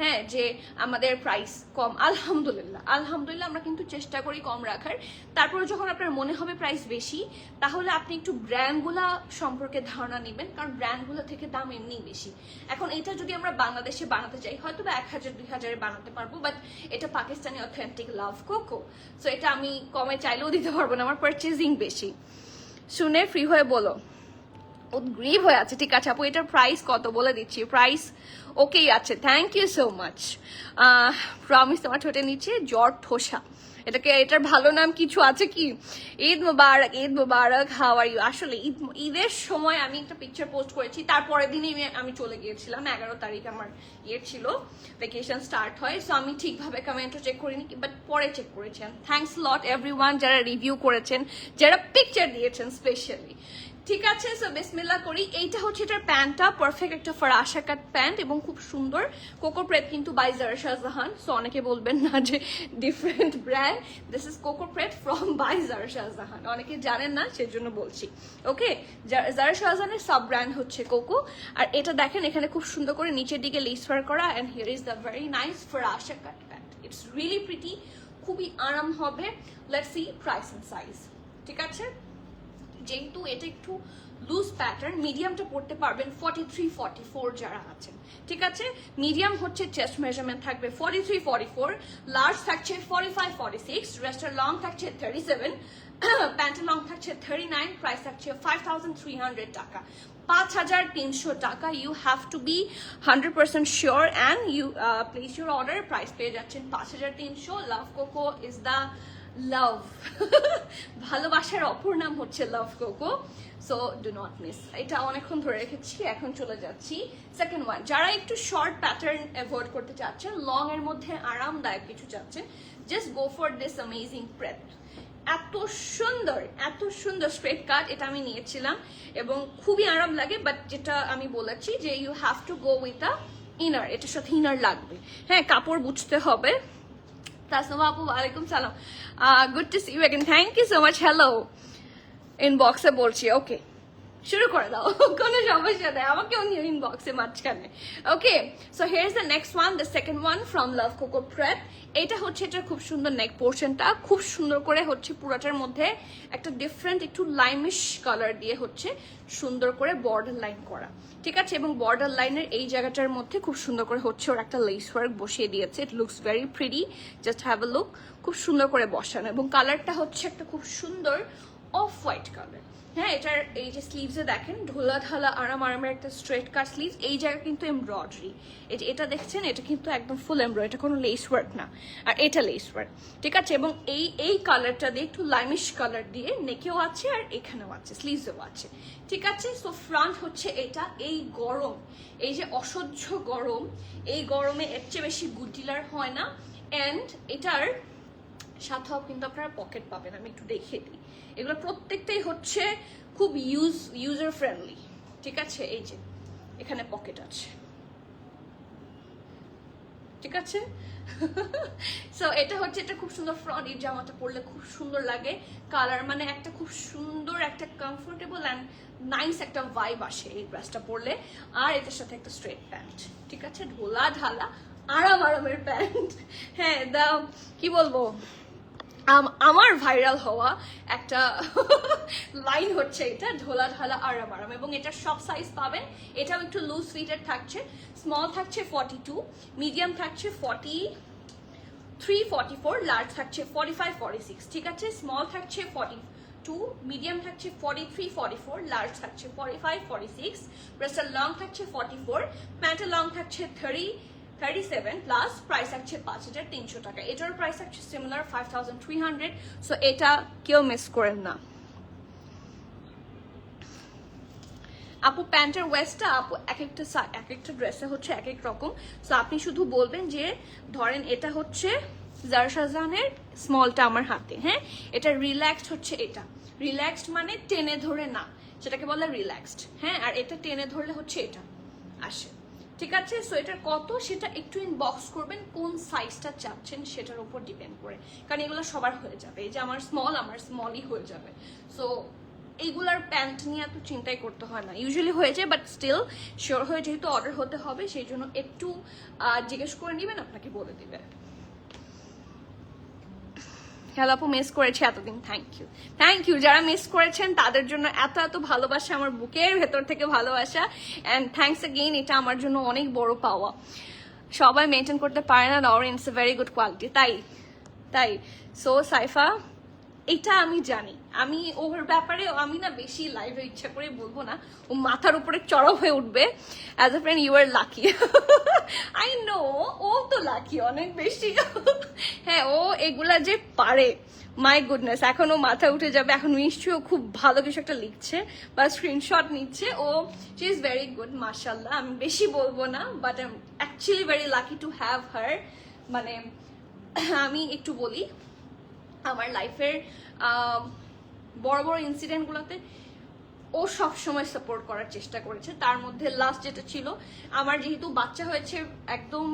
হ্যাঁ যে আমাদের প্রাইস কম। আলহামদুলিল্লাহ, আলহামদুলিল্লাহ, আমরা কিন্তু চেষ্টা করি কম রাখার। তারপরে যখন আপনার মনে হবে প্রাইস বেশি, তাহলে আপনি একটু ব্র্যান্ডগুলা সম্পর্কে ধারণা নেবেন, কারণ ব্র্যান্ডগুলো থেকে দাম এমনিই বেশি। এখন এটা যদি আমরা বাংলাদেশে বানাতে চাই, হয়তো বা 1000-2000 বানাতে পারবো, বাট এটা পাকিস্তানি অথেন্টিক লাভ কোকো, সো এটা আমি কমে চাইলেও দিতে পারবো না, আমার পারচেজিং বেশি। শুনে ফ্রি হয়ে বলো, উদ্গ্রীব হয়ে আছে। ঠিক আছে আপু, এটার প্রাইস কত বলে দিচ্ছি। প্রাইস ওকেই আছে, thank you so much. Promise তোমার ঠোঁটে নিচে জ্বর ঠোসা, এটার ভালো নাম কিছু আছে কি? ঈদ মুবারক, ঈদ মুবারক, হাউ আর ইউ? আসলে ঈদের সময় আমি একটা পিকচার পোস্ট করেছি, তারপরের দিনই আমি চলে গিয়েছিলাম। 11 তারিখ আমার ছিল, ভ্যাকেশন স্টার্ট হয়, সো আমি ঠিকভাবে কমেন্টও চেক করিনি, বাট পরে চেক করেছেন। থ্যাংকস লট এভরিওয়ান যারা রিভিউ করেছেন, যারা পিকচার দিয়েছেন স্পেশালি। ঠিক আছে, সো বিসমিল্লাহ করি। এইটা হচ্ছে এটার প্যান্টটা, পারফেক্ট একটা ফরাসা কাট প্যান্ট এবং খুব সুন্দর। কোকো প্রেট কিন্তু বাই জারা শাহজাহান, সো অনেকে বলবেন না যে different brand. This is Coco pret from by Zara Shahjahan, অনেকে জানেন না সেজন্য বলছি। ওকে, জারা শাহজাহানের সাব ব্র্যান্ড হচ্ছে কোকো। আর এটা দেখেন এখানে খুব সুন্দর করে নিচের দিকে লেস ওয়ার্ক করা, and here is the very nice ফরাসা cut pant. It's really pretty, খুবই আরাম হবে। Let's see price and size. ঠিক আছে, যেহেতু এটা একটু লুজ প্যাটার্ন, মিডিয়ামটা পড়তে পারবেন 43-44 যারা আছেন। ঠিক আছে, মিডিয়াম হচ্ছে চেস্ট মেজারমেন্ট থাকবে 43-44, লার্জ থাকছে 45-46, রেস্টার লং থাকছে 37, প্যান্টের লং থাকছে 39, প্রাইস থাকছে 5300 টাকা, 5300 টাকা। You have to be 100% sure and you place your order. Price পেয়ে যাচ্ছেন 5300। Love Coco is the love, ভালোবাসার অপর নাম হচ্ছে love Coco, so do not miss. এটা অনেকক্ষণ ধরে রেখেছি, এখন চলে যাচ্ছি সেকেন্ড ওয়ান। যারা একটু শর্ট প্যাটার্ন অ্যাভয়েড করতে চাচ্ছেন, লং এর মধ্যে আরামদায়ক কিছু চাচ্ছেন, just go for this amazing pret. এত সুন্দর স্ট্রেট কাট, এটা আমি নিয়েছিলাম এবং খুবই আরাম লাগে। বাট যেটা আমি বলেছি যে you have to go with a inner, এটার সাথে ইনার লাগবে। হ্যাঁ, কাপড় বুঝতে হবে। তাসনুমা আপু ওয়ালাইকুম সালাম, good to see you again, thank you so much. Hello, ইনবক্সে বলছি। ওকে, শুরু করে দাও, কোনো সমস্যা নেই, আমাকেও নিও ইনবক্সে মাঝখানে। Okay, so here is the next one, the second one from love Coco pret. এটা হচ্ছে এটার খুব সুন্দর নেক পোর্শনটা, খুব সুন্দর করে হচ্ছে পুরাটার মধ্যে একটা ডিফারেন্ট একটু লাইমিশ কালার দিয়ে হচ্ছে সুন্দর করে বর্ডার লাইন করা। ঠিক আছে, এবং বর্ডার লাইনের এই জায়গাটার মধ্যে খুব সুন্দর করে হচ্ছে ওর একটা লেস ওয়ার্ক বসিয়ে দিয়েছে। It looks very pretty, just have a look. খুব সুন্দর করে বসানো এবং কালারটা হচ্ছে একটা খুব সুন্দর অফ হোয়াইট কালার। হ্যাঁ, এটার এই যে স্লিভসে দেখেন ঢোলা ঢালা আরামের একটা স্ট্রেট কাট স্লিভস, এই জায়গা কিন্তু এমব্রয়ডারি। এটা দেখছেন, এটা কিন্তু একদম ফুল এমব্রয়ডারি, এটা কোনো লেস ওয়ার্ক না, আর এটা লেস ওয়ার্ক। ঠিক আছে, এবং এই কালারটা দিয়ে একটু লাইমিশ কালার দিয়ে নেকেও আছে আর এখানেও আছে, স্লিভসেও আছে। ঠিক আছে, সো ফ্রন্ট হচ্ছে এটা। এই গরম, এই যে অসহ্য গরম, এই গরমে এর চেয়ে বেশি গুড ডিলার হয় না। অ্যান্ড এটার সাথেও কিন্তু আপনারা পকেট পাবেন, আমি একটু দেখিয়ে দিই। এগুলো প্রত্যেকটাই হচ্ছে খুব ইউজার ফ্রেন্ডলি। ঠিক আছে, এই যে এখানে পকেট আছে। ঠিক আছে, সো এটা হচ্ছে, এটা খুব সুন্দর ফ্রন্ট। এই জামাটা পরলে খুব সুন্দর লাগে, কালার মানে একটা খুব সুন্দর একটা কমফোর্টেবল অ্যান্ড নাইস একটা ভাইব আসে এই ড্রেসটা পরলে। আর এটার সাথে একটা স্ট্রেট প্যান্ট। ঠিক আছে, ঢোলা ঢালা আরামের প্যান্ট। হ্যাঁ, কি বলবো, আমার ভাইরাল হওয়া একটা লাইন হচ্ছে এটা, ঢোলা ঢালা আরাম। এবং এটার সব সাইজ পাবেন। এটাও একটু লুজ ফিটেড থাকছে, স্মল থাকছে 42, মিডিয়াম থাকছে 43-44, লার্জ থাকছে 45-46। ঠিক আছে, স্মল থাকছে 42, মিডিয়াম থাকছে 43-44, লার্জ থাকছে 45-46, ব্রেস্টার লং থাকছে 44, প্যান্টের লং থাকছে 37 প্লাস, প্রাইস থাকছে 5300 টাকা। এটার প্রাইস থাকছে সিমিলার 5300, সো এটা কেউ মিস করেন না। আপু প্যান্টের ওয়েস্টটা আপু এক একটা ড্রেসে হচ্ছে এক এক রকম, সো আপনি শুধু বলবেন যে ধরেন এটা হচ্ছে জারা শাহজাহানের স্মলটা আমার হাতে, হ্যাঁ, এটা রিল্যাক্সড হচ্ছে, এটা রিল্যাক্সড মানে টেনে ধরে না, সেটাকে বলে রিল্যাক্সড। হ্যাঁ, আর এটা টেনে ধরলে হচ্ছে এটা আসে। ঠিক আছে। সো এটার কত সেটা একটু ইনবক্স করবেন, কোন সাইজটা চাচ্ছেন সেটার উপর ডিপেন্ড করে, কারণ এগুলো সবার হয়ে যাবে। এই যে আমার স্মলই হয়ে যাবে। সো এইগুলার প্যান্ট নিয়ে এত চিন্তাই করতে হয় না, ইউজুয়ালি হয়ে যায়, বাট স্টিল শিওর হয়ে যেহেতু অর্ডার হতে হবে সেই জন্য একটু জিজ্ঞেস করে নেবেন, আপনাকে বলে দিবে। হ্যালো আপু, মিস করেছি এতদিন, থ্যাংক ইউ যারা মিস করেছেন তাদের জন্য এত এত ভালোবাসা, আমার বুকের ভেতর থেকে ভালোবাসা, অ্যান্ড থ্যাংকস এগেইন। এটা আমার জন্য অনেক বড় পাওয়া। সবাই মেনটেন করতে পারে না, Norin it's a very good quality. তাই সো সাইফা, এটা আমি জানি, আমি ওর ব্যাপারে আমি না বেশি লাইভে ইচ্ছা করে বলবো না, ও মাথার উপরে চড়া হয়ে উঠবে। As a friend you are lucky, I know, ও তো লাকি অনেক বেশি। হ্যাঁ, ও এগুলা যে পারে, মাই গুডনেস, এখন ও মাথা উঠে যাবে। এখন নিশ্চয়ই ও খুব ভালো কিছু একটা লিখছে বা স্ক্রিনশট নিচ্ছে। ও শি ইজ ভেরি গুড, মাশাল্লাহ। আমি বেশি বলবো না, but I am actually very lucky to have হার। মানে আমি একটু বলি, আমার লাইফের বড় বড় ইনসিডেন্টগুলোতে ও সবসময় সাপোর্ট করার চেষ্টা করেছে। তার মধ্যে লাস্ট যেটা ছিল, আমার যেহেতু বাচ্চা হয়েছে একদম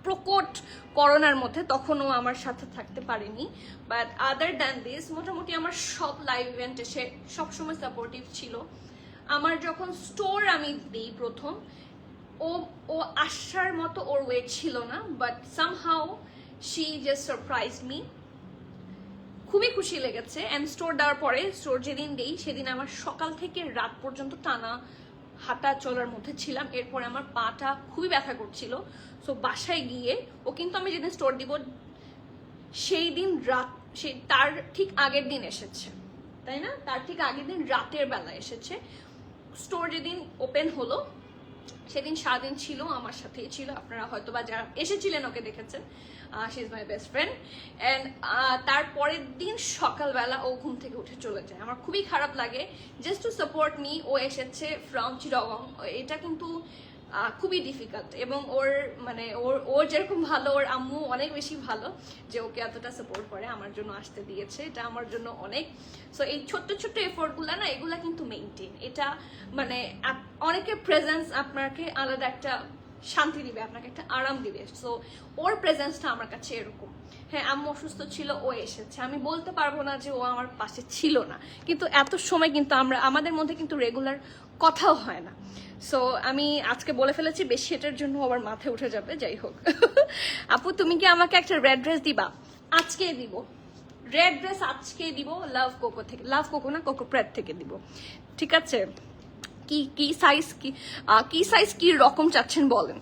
প্রকট করোনার মধ্যে, তখনও আমার সাথে থাকতে পারেনি, বাট আদার দ্যান দিস মোটামুটি আমার সব লাইভ ইভেন্টে সে সবসময় সাপোর্টিভ ছিল। আমার যখন স্টোর আমি দিই প্রথম, ও আসার মতো ওর ওয়েট ছিল না, but somehow she just surprise me. খুবই খুশি লেগেছে। অ্যান্ড স্টোর দেওয়ার পরে, স্টোর যেদিন দেই সেদিন আমার সকাল থেকে রাত পর্যন্ত টানা হাঁটা চলার মধ্যে ছিলাম। এরপরে আমার পাটা খুবই ব্যথা করছিল। সো বাসায় গিয়ে ও কিন্তু আমি যেদিন স্টোর দিব সেই দিন রাত, তার ঠিক আগের দিন এসেছে, তাই না? তার ঠিক আগের দিন রাতের বেলা এসেছে। স্টোর যেদিন ওপেন হলো সেদিন সারাদিন ছিল, আমার সাথেই ছিল। আপনারা হয়তো বা যারা এসেছিলেন ওকে দেখেছেন, she is my best friend. And তারপরের দিন সকালবেলা ও ঘুম থেকে উঠে চলে যায়। আমার খুবই খারাপ লাগে, জাস্ট টু সাপোর্ট মি ও এসেছে ফ্রম চিটাগং। এটা কিন্তু খুবই ডিফিকাল্ট, এবং ওর যেরকম ভালো, ওর আম্মু অনেক বেশি ভালো যে ওকে এতটা সাপোর্ট করে, আমার জন্য আসতে দিয়েছে। এটা আমার জন্য অনেক। সো এই ছোট্ট ছোট্ট এফোর্টগুলো না, এগুলা কিন্তু মেইনটেইন। এটা মানে অনেকের প্রেজেন্স আপনাকে আলাদা একটা শান্তি দিবে, আপনাকে একটা আরাম দিবে। সো ওর প্রেজেন্সটা আমার কাছে এরকম। হ্যাঁ, আম্মু অসুস্থ ছিল, ও এসেছে, আমি বলতে পারবো না যে ও আমার পাশে ছিল না, কিন্তু এত সময় কিন্তু আমাদের মধ্যে কিন্তু রেগুলার কথাও হয় না। সো আমি আজকে বলে ফেলেছি, বেশি এটার জন্য আবার মাথায় উঠে যাবে। যাই হোক, আপু তুমি কি আমাকে একটা রেড ড্রেস দিবা? আজকে দিব, রেড ড্রেস আজকে দিব, লাভ কোকো থেকে, লাভ কোকো না, কোকো প্রেড থেকে দিব, ঠিক আছে? কি সাইজ কি রকম চাচ্ছেন বলেন।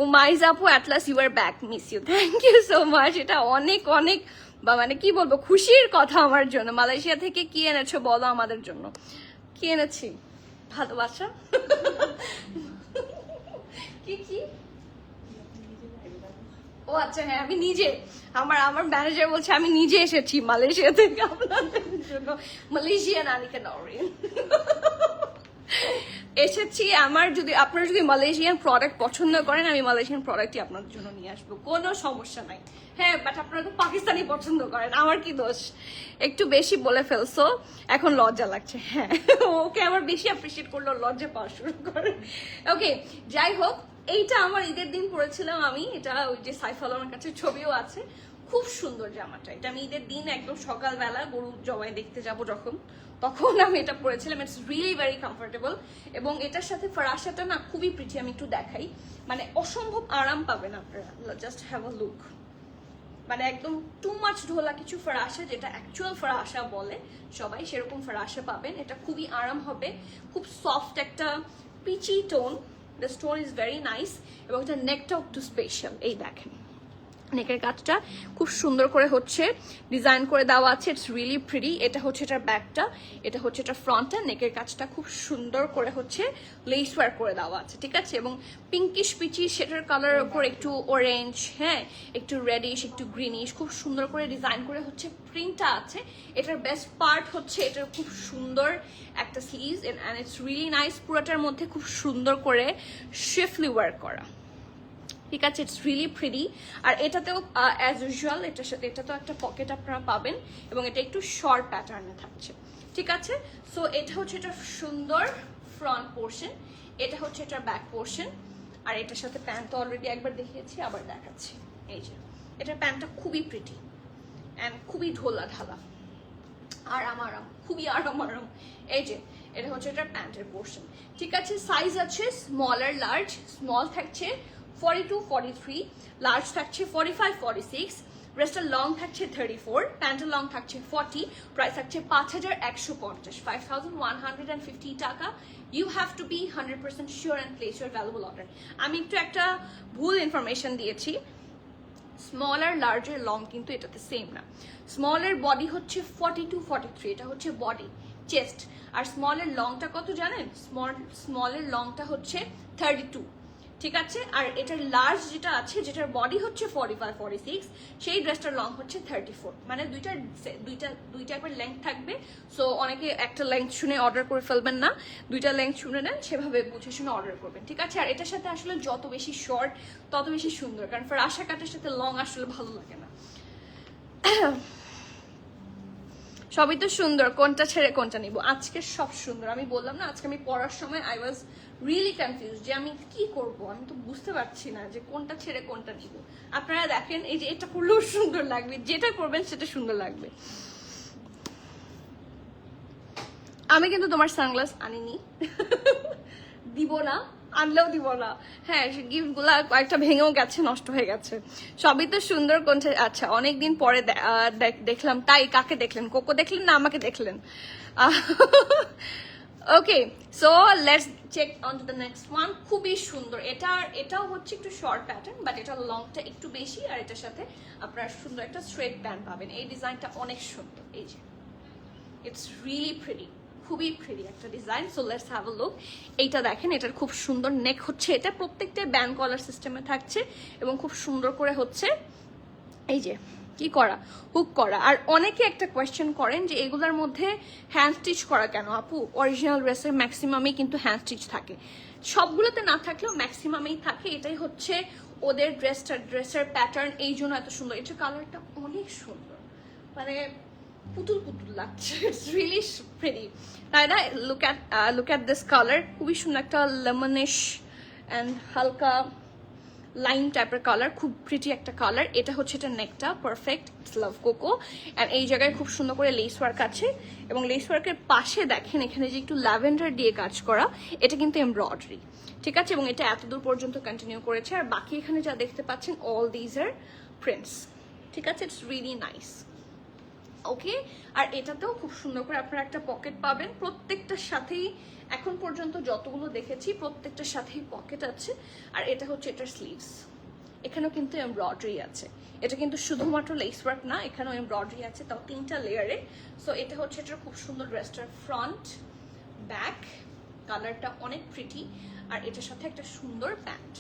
ও মাইজ আপু, at last you are back, miss you, thank you so much. এটা অনেক অনেক বা মানে কি বলবো, খুশির কথা আমার জন্য। মালয়েশিয়া থেকে কি এনেছো বলো আমাদের জন্য? কি এনেছি? ভালোবাসা। কি ও আচ্ছা, হ্যাঁ, আমি নিজে, আমার ম্যানেজার বলছে আমি নিজে এসেছি মালয়েশিয়া থেকে আপনাদের জন্য। মালয়েশিয়ান আনিকা নরিন এসেছি। আপনারা যদি মালয়েশিয়ান প্রোডাক্ট পছন্দ করেন, আমি মালয়েশিয়ান প্রোডাক্টই আপনাদের জন্য নিয়ে আসবো, কোনো সমস্যা নাই। হ্যাঁ, বাট আপনারা তো পাকিস্তানি পছন্দ করেন, আমার কি দোষ? একটু বেশি বলে ফেলছো, এখন লজ্জা লাগছে। হ্যাঁ, ওকে আমার বেশি অ্যাপ্রিসিয়েট করলো, লজ্জা পাওয়া শুরু করে। ওকে, যাই হোক, এইটা আমার ঈদের দিন পরেছিলাম আমি। এটা ওই যে সাইফাল আমার কাছে ছবিও আছে। খুব সুন্দর জামাটা, এটা আমি ঈদের দিন একদম সকালবেলা গরু জবাই দেখতে যাব তখন আমি এটা পরেছিলাম। ইটস রিয়েলি ভেরি কমফোর্টেবল, এবং এটার সাথে ফরাসাটা না খুবই প্রিটি। আমি একটু দেখাই, মানে অসম্ভব আরাম পাবেন আপনারা। জাস্ট হ্যাভ আ লুক, মানে একদম টু মাচ ঢোলা কিছু ফরাসা, যেটা অ্যাকচুয়াল ফরাসা বলে সবাই, সেরকম ফরাসা পাবেন। এটা খুবই আরাম হবে, খুব সফট একটা peachy tone. The stone is very nice, এবং এটা নেকটা একটু স্পেশাল। এই দেখেন, নেকের কাজটা খুব সুন্দর করে হচ্ছে ডিজাইন করে দেওয়া আছে। It's really pretty. এটা হচ্ছে এটার ব্যাকটা, এটা হচ্ছে এটা ফ্রন্টটা। নেকের কাজটা খুব সুন্দর করে হচ্ছে লেস ওয়ার্ক করে দেওয়া আছে, ঠিক আছে? এবং পিঙ্কিশ পিচি সেটার কালারের উপর একটু অরেঞ্জ, হ্যাঁ, একটু রেডিশ, একটু গ্রিনিশ, খুব সুন্দর করে ডিজাইন করে হচ্ছে প্রিন্টটা আছে। এটার বেস্ট পার্ট হচ্ছে এটার খুব সুন্দর একটা sleeves, and it's really nice. পুরোটার মধ্যে খুব সুন্দর করে শিফলি ওয়ার্ক করা, ঠিক আছে? It's really pretty. আর এটাতেও অ্যাজ ইউজুয়াল এটার সাথে এটা তো একটা পকেট আপনারা পাবেন, এবং এটা একটু শর্ট প্যাটার্নে থাকছে, ঠিক আছে? সো এটা হচ্ছে এটা সুন্দর ফ্রন্ট পোর্শন। এটা হচ্ছে এটার ব্যাক পোর্শন, আর এটার সাথে প্যান্ট তো অলরেডি একবার দেখিয়েছি, আবার দেখাচ্ছি। এই যে এটার প্যান্টটা খুবই প্রিটি অ্যান্ড খুবই ঢোলা ঢালা, আরাম খুবই আরাম। এই যে এটা হচ্ছে এটার প্যান্টের পোর্শন। ঠিক আছে, সাইজ আছে স্মল আর লার্জ। স্মল থাকছে 42, 43, লার্জ থাকছে 45, 46, রেস্টার লং থাকছে 34, প্যান্টের লং থাকছে 40, প্রাইস থাকছে 5150, 5150 টাকা। You have to be 100% sure and place your valuable order. আমি একটু একটা ভুল ইনফরমেশন দিয়েছি, স্মল আর লার্জের লং কিন্তু এটাতে সেম না। স্মলের বডি হচ্ছে 42, 43, এটা হচ্ছে বডি চেস্ট, আর স্মলের লংটা কত জানেন? স্মলের লংটা হচ্ছে 32, ঠিক আছে। আর এটার লার্জ যেটা আছে, যেটার বডি হচ্ছে 45, 46, সেই ড্রেসটার লং হচ্ছে 34। মানে দুই টাইপের লেন্থ থাকবে। সো অনেকে একটা লেন্থ শুনে অর্ডার করে ফেলবেন না, দুইটা লেন্থ শুনে নেন, সেভাবে বুঝে শুনে অর্ডার করবেন, ঠিক আছে। আর এটার সাথে আসলে যত বেশি শর্ট তত বেশি সুন্দর, কারণ ফরাসা কাটের সাথে লং আসলে ভালো লাগে না। সবই তো সুন্দর, কোনটা ছেড়ে কোনটা নিব? আজকে সব সুন্দর। আমি বললাম না, আজকে আমি পড়ার সময় আই ওয়াজ রিয়েলি কনফিউজ যে আমি কি করব, আমি তো বুঝতে পারছি না যে কোনটা ছেড়ে কোনটা নিব। আপনারা দেখেন, এই যে এটা পরলেও সুন্দর লাগবে, যেটা করবেন সেটা সুন্দর লাগবে। আমি কিন্তু তোমার সানগ্লাস আনিনি, দিব না, আনলেও দিব না। হ্যাঁ, গিফট গুলা কয়েকটা ভেঙেও গেছে, নষ্ট হয়ে গেছে। সবই তো সুন্দর, কোনটা? আচ্ছা, অনেকদিন পরে দেখলাম। তাই কাকে দেখলেন? কোকো দেখলেন না আমাকে দেখলেন? Okay, so let's check on to the next one. খুবই সুন্দর। এটাও হচ্ছে একটু শর্ট প্যাটার্ন, বাট এটা লংটা একটু বেশি, আর এটার সাথে আপনারা সুন্দর একটা স্ট্রেট প্যান্ট পাবেন। এই ডিজাইনটা অনেক সুন্দর। এই যে ইটস রিয়েলি প্রিটি, খুবই প্রিটি একটা design. So let's have a look. এইটা দেখেন, এটার খুব সুন্দর নেক হচ্ছে, এটা প্রত্যেকটা ব্যান্ড কলার সিস্টেমে থাকছে, এবং খুব সুন্দর করে হচ্ছে এই যে কি করা, হুক করা। আর অনেকে একটা কোয়েশ্চেন করেন যে এগুলোর মধ্যে হ্যান্ড স্টিচ করা কেন আপু? অরিজিনাল ড্রেসের ম্যাক্সিমামই কিন্তু হ্যান্ড স্টিচ থাকে, সবগুলোতে না থাকলেও ম্যাক্সিমামেই থাকে। এটাই হচ্ছে ওদের ড্রেসের প্যাটার্ন, এই জন্য এত সুন্দর। এটার কালারটা অনেক সুন্দর, মানে পুতুল পুতুল লাগছে। ইটস রিয়েলি প্রিটি, তাই না? লুক অ্যাট দিস কালার, খুবই সুন্দর একটা লেমনিশ অ্যান্ড হালকা লাইন টাইপের কালার, খুব প্রিটি একটা কালার। এটা হচ্ছে এটা নেকটা perfect, it's love Coco. And এই জায়গায় খুব সুন্দর করে লেস ওয়ার্ক আছে, এবং লেস ওয়ার্কের পাশে দেখেন এখানে যে একটু ল্যাভেন্ডার দিয়ে কাজ করা, এটা কিন্তু এমব্রয়ডারি, ঠিক আছে। এবং এটা এত দূর পর্যন্ত কন্টিনিউ করেছে। আর বাকি এখানে যা দেখতে পাচ্ছেন, অল দিজ আর প্রিন্টস, ঠিক আছে। It's really nice. ওকে, আর এটাতেও খুব সুন্দর করে আপনারা একটা পকেট পাবেন। প্রত্যেকটার সাথেই এখন পর্যন্ত যতগুলো দেখেছি প্রত্যেকটার সাথেই পকেট আছে। আর এটা হচ্ছে এটার স্লিভস, এখানেও কিন্তু এমব্রয়ডারি আছে। এটা কিন্তু শুধুমাত্র লেস ওয়ার্ক না, এখানেও এমব্রয়ডারি আছে, তাও 3টা লেয়ারে। সো এটা হচ্ছে এটার খুব সুন্দর ড্রেসটার ফ্রন্ট, ব্যাক, কালারটা অনেক প্রিটি। আর এটার সাথে একটা সুন্দর প্যান্ট,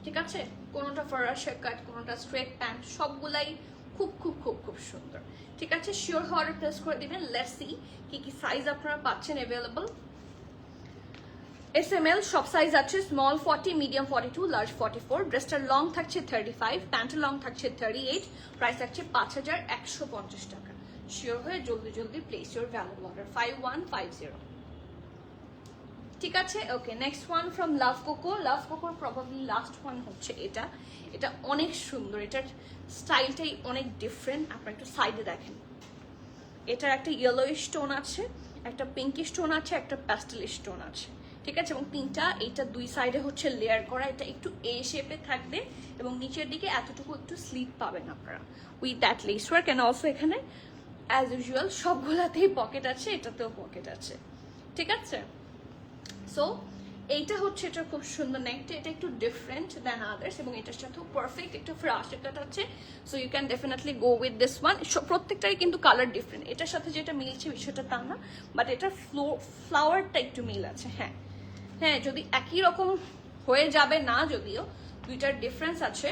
ঠিক আছে। কোনোটা ফরাসা কাট, কোনোটা স্ট্রেট প্যান্ট, সবগুলাই খুব খুব খুব খুব সুন্দর, ঠিক আছে। শিওর হওয়ার প্রেস করে দিবেন। লেটস সি কি কি সাইজ আপনারা পাচ্ছেন অ্যাভেলেবল। SML সব সাইজ আছে, স্মল 40, মিডিয়াম 42, লার্জ 44। ড্রেসটার লং থাকছে 35, প্যান্টের লং থাকছে 38, প্রাইস থাকছে 5150 টাকা। শিওর হয়ে জলদি জলদি প্লেস ইউর ভ্যালুয়েবল অর্ডার 5150, ঠিক আছে। Okay, next one from love Coco. Love কোকোর প্রবাবলি লাস্ট ওয়ান হচ্ছে এটা। এটা অনেক সুন্দর, এটার স্টাইলটাই অনেক ডিফারেন্ট। আপনারা একটু সাইডে দেখেন, এটার একটা ইয়েলো স্টোন আছে, একটা পিঙ্কি স্টোন আছে, একটা প্যাস্টেল স্টোন আছে, ঠিক আছে। এবং এইটা দুই সাইডে হচ্ছে লেয়ার করা। এটা একটু এ শেপে থাকবে, এবং নিচের দিকে এতটুকু একটু স্লিপ পাবেন আপনারা with that less work. And also এখানে অ্যাজ ইউজুয়াল সবগুলাতেই পকেট আছে, এটাতেও পকেট আছে, ঠিক আছে। সো এইটা হচ্ছে এটা খুব সুন্দর নেকটা, এটা একটু ডিফারেন্ট দেন আদার্স, এবং এটার সাথেও পারফেক্ট একটা ফ্রাসে কাট আছে। So you can definitely go with this one. প্রত্যেকটারই কিন্তু কালার ডিফারেন্ট, এটার সাথে যেটা মিলছে বিষয়টা তা না, বাট এটার ফ্লাওয়ারটা একটু মিল আছে। হ্যাঁ হ্যাঁ, যদি একই রকম হয়ে যাবে না, যদিও দুইটার ডিফারেন্স আছে,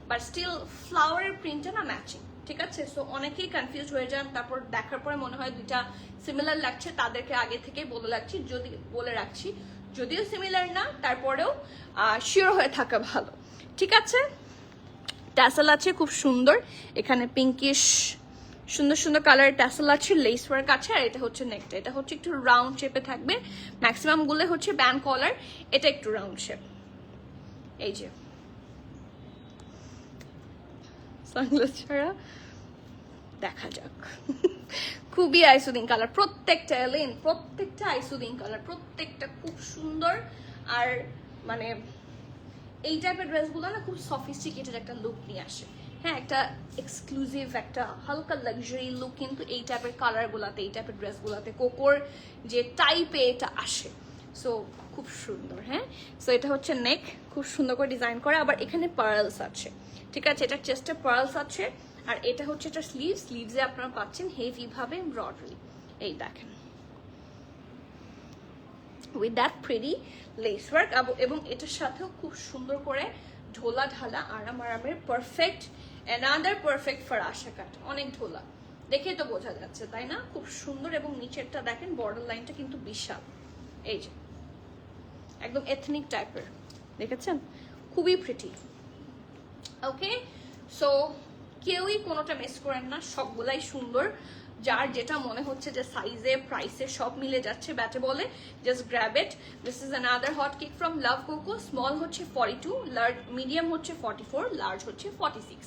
বাট স্টিল ফ্লাওয়ারের প্রিন্টটা না ম্যাচিং, ঠিক আছে। সো অনেকেই কনফিউজ হয়ে যান, তারপর দেখার পরে মনে হয় দুইটা সিমিলার লাগছে, তাদেরকে আগে থেকে বলে রাখছি যদিও সিমিলার না, তারপরেও শিওর হয়ে থাকা ভালো, ঠিক আছে। ট্যাসেল আছে খুব সুন্দর, এখানে পিঙ্কিশ সুন্দর সুন্দর কালার ট্যাসেল আছে, লেস ওয়ার্ক আছে, আর এটা হচ্ছে নেকটা। এটা হচ্ছে একটু রাউন্ড শেপে থাকবে, ম্যাক্সিমাম গুলো হচ্ছে ব্যান্ড কলার, এটা একটু রাউন্ড শেপ। এই যে সানগ্লাস ছাড়া দেখা যাক। খুবই আইসুদিং কালার, প্রত্যেকটা এলেন, প্রত্যেকটা আইসুদিং কালার, প্রত্যেকটা খুব সুন্দর। আর মানে এই টাইপের ড্রেসগুলো না খুব সফিস্টিকেটেড একটা লুক নিয়ে আসে। হ্যাঁ, একটা এক্সক্লুসিভ একটা হালকা লাক্সারি লুক কিন্তু এই টাইপের কালারগুলোতে, এই টাইপের ড্রেসগুলোতে কোকোর যে টাইপে এটা আসে। সো খুব সুন্দর। হ্যাঁ, সো এটা হচ্ছে নেক, খুব সুন্দর করে ডিজাইন করা, আবার এখানে পার্লস আছে। ঠিক আছে, এটা চেস্টে পার্লস আছে, আর এটা হচ্ছে এটা স্লিভসে আপনারা পাচ্ছেন হেভি ভাবে এমব্রয়ডারি। এই দেখেন with that pretty less work, এবং এটার সাথেও খুব সুন্দর করে ঢোলা ঢালা আরামের পারফেক্ট, অ্যানাদার পারফেক্ট ফরাসা কাট। অনেক ঢোলা, দেখে তো বোঝা যাচ্ছে তাই না? খুব সুন্দর। এবং নিচেরটা দেখেন বর্ডার লাইনটা কিন্তু বিশাল, এই যে একদম এথনিক টাইপের, দেখেছেন? খুবই প্রিটি। ওকে, সো কেউই কোনোটা মিস করেন না, সবগুলাই সুন্দর। যার যেটা মনে হচ্ছে যে সাইজে প্রাইসে সব মিলে যাচ্ছে ব্যাটে বলে, just grab it. This is another hot cake from love cocoa. Small হচ্ছে 42, লার্জ মিডিয়াম হচ্ছে 44, লার্জ হচ্ছে 46।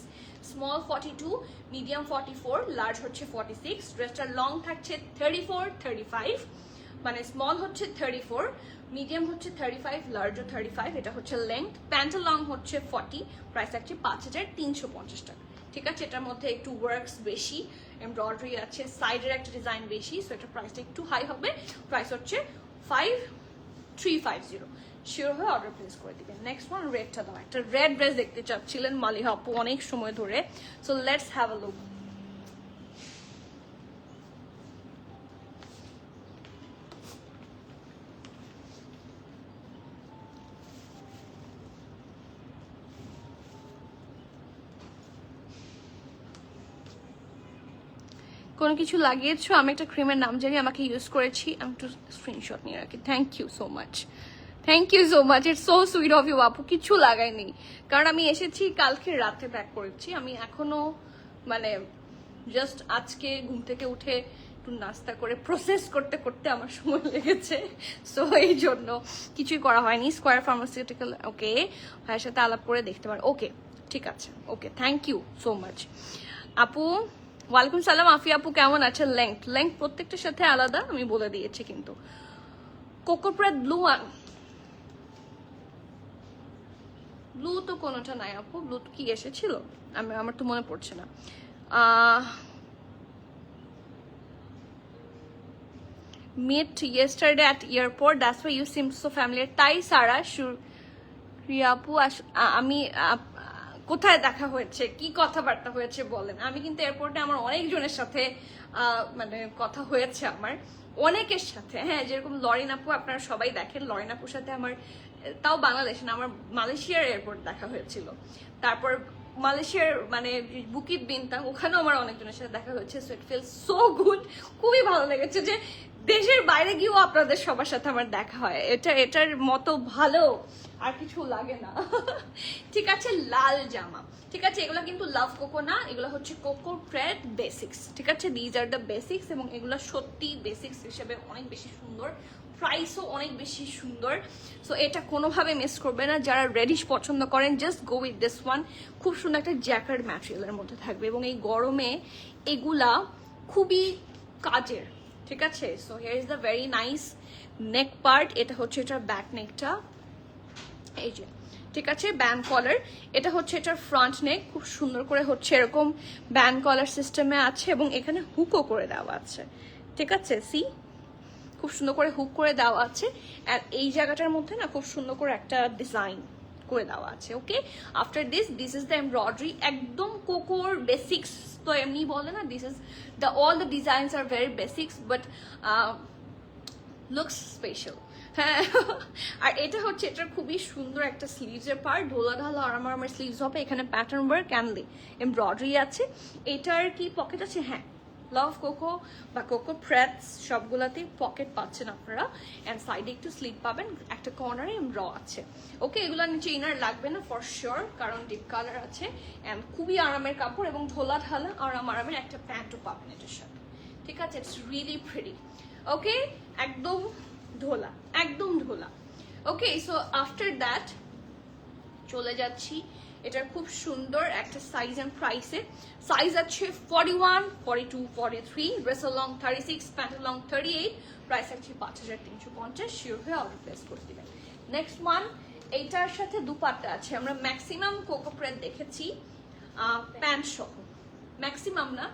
স্মল 42, মিডিয়াম 44, লার্জ হচ্ছে 46। ড্রেসটার লং থাকছে 34, 35, মানে স্মল হচ্ছে 34, মিডিয়াম হচ্ছে 35, লার্জও 35, এটা হচ্ছে লেন্থ। প্যান্টের লং হচ্ছে 40, প্রাইস থাকছে 5350 টাকা। ঠিক আছে, এটার মধ্যে একটু ওয়ার্কস বেশি, এমব্রয়ডারি আছে, সাইডের একটা ডিজাইন বেশি, সো এটার প্রাইসটা একটু হাই হবে। প্রাইস হচ্ছে 5350। শিওর হয়ে অর্ডার প্লেস করে দিবেন। নেক্সট ওয়ান, রেডটা দাও। একটা রেড ড্রেস দেখতে চাচ্ছিলেন মালিহা আপু অনেক সময় ধরে, so let's have a look. কোনো কিছু লাগিয়েছো? আমি একটা ক্রিমের নাম জানি, আমাকে ইউজ করেছি, আমি একটু স্ক্রিনশট নিয়ে রাখি। Thank you so much, thank you so much, it's so sweet of you আপু। কিছু লাগাইনি, কারণ আমি এসেছি কালকে রাতে ব্যাক করেছি। আমি এখনো মানে জাস্ট আজকে ঘুম থেকে উঠে একটু নাস্তা করে প্রসেস করতে করতে আমার সময় লেগেছে, সো এই জন্য কিছুই করা হয়নি। স্কোয়ার ফার্মাসিউটিক্যাল, ওকে, ভাইয়ের সাথে আলাপ করে দেখতে পারো। ওকে, ঠিক আছে, ওকে, থ্যাংক ইউ সো মাচ আপু। ওয়ালাইকুম সালাম আফিয়া আপু, কেমন আছেন? লেংথ প্রত্যেকটার সাথে আলাদা, আমি বলে দিয়েছি। কিন্তু কোকোপ্রেড ব্লু তো কোনোটা নাই আপু। ব্লু কি এসেছিল? আমার তো মনে পড়ছে না। Met yesterday at airport, that's why you seem so familiar. তাই সারা রিয়া আপু, আমি কোথায় দেখা হয়েছে, কি কথাবার্তা হয়েছে বলেন? আমি কিন্তু এয়ারপোর্টে আমার অনেকজনের সাথে মানে কথা হয়েছে, আমার অনেকের সাথে। হ্যাঁ, যেরকম লরিন আপু, আপনারা সবাই দেখেন, লরিন আপুর সাথে আমার, তাও বাংলাদেশে না, আমার মালয়েশিয়ার এয়ারপোর্ট দেখা হয়েছিল। তারপর মালয়েশিয়ার মানে বুকিত বিনতাং, ওখানেও আমার অনেকজনের সাথে দেখা হয়েছে। So it feels so good, খুবই ভালো লেগেছে যে দেশের বাইরে গিয়েও আপনাদের সবার সাথে আমার দেখা হয়। এটার মতো ভালো আর কিছু লাগে না। ঠিক আছে, লাল জামা, ঠিক আছে, এগুলো কিন্তু লাভ কোকো না, এগুলো হচ্ছে কোকো প্রেড বেসিক্স। ঠিক আছে, দিজ আর দ্য বেসিক্স, এবং এগুলো সত্যি বেসিক্স হিসেবে অনেক বেশি সুন্দর, প্রাইসও অনেক বেশি সুন্দর। সো এটা কোনোভাবে মিস করবে না। যারা রেডিশ পছন্দ করেন, just go with this one. খুব সুন্দর একটা জ্যাকেট ম্যাটেরিয়ালের মধ্যে থাকবে, এবং এই গরমে এগুলা খুবই কাজের। ঠিক আছে, so here is the very nice neck part. এটা হচ্ছে এটার ব্যাক নেকটা, এই যে, ঠিক আছে, ব্যান্ড কলার। এটা হচ্ছে এটার ফ্রন্ট নেক, খুব সুন্দর করে হচ্ছে এরকম ব্যান্ড কলার সিস্টেমে আছে, এবং এখানে হুকও করে দেওয়া আছে। ঠিক আছে, সি, খুব সুন্দর করে হুক করে দেওয়া আছে। আর এই জায়গাটার মধ্যে না খুব সুন্দর করে একটা ডিজাইন করে দেওয়া আছে। Okay, after this is the embroidery, একদম কোকোর বেসিক্স তো এমনি বলে না, this is the all the designs are very basics but looks special. হ্যাঁ, আর এটা হচ্ছে এটার খুবই সুন্দর একটা স্লিভসের পার্ট, ঢোলা ঢালা আমার স্লিভস হবে। এখানে প্যাটার্ন ওয়ার্ক, ক্যানলি এমব্রয়ডারি আছে। এটার কি পকেট আছে? হ্যাঁ, লাভ কোকো বা কোকো প্রেটস সবগুলাতেই পকেট পাচ্ছেন আপনারা, অ্যান্ড সাইডে একটু স্লিপ পাবেন, একটা কর্নারে র আছে। ওকে, এগুলোর নিচে ইনার লাগবে না ফর শিওর, কারণ ডিপ কালার আছে, অ্যান্ড খুবই আরামের কাপড়, এবং ঢোলা ঢালা আরামের একটা প্যান্টও পাবেন এটার সাথে। ঠিক আছে, ইটস রিয়েলি প্রিটি। ওকে, একদম ঢোলা, একদম ঢোলা। ওকে, সো আফটার দ্যাট চলে যাচ্ছি এটার খুব সুন্দর একটা সাইজ এন্ড প্রাইসে। সাইজ আছে 41, 42, 43, ড্রেসের লং 36, প্যান্টের লং 38, প্রাইস আছে 5350। শিওর হয়ে অর্ডার প্লেস করে দিবেন। নেক্সট ওয়ান, এইটার সাথে দুপাট্টা আছে। আমরা ম্যাক্সিমাম কোকো প্রেট দেখেছি প্যান্ট সহ, ম্যাক্সিমাম না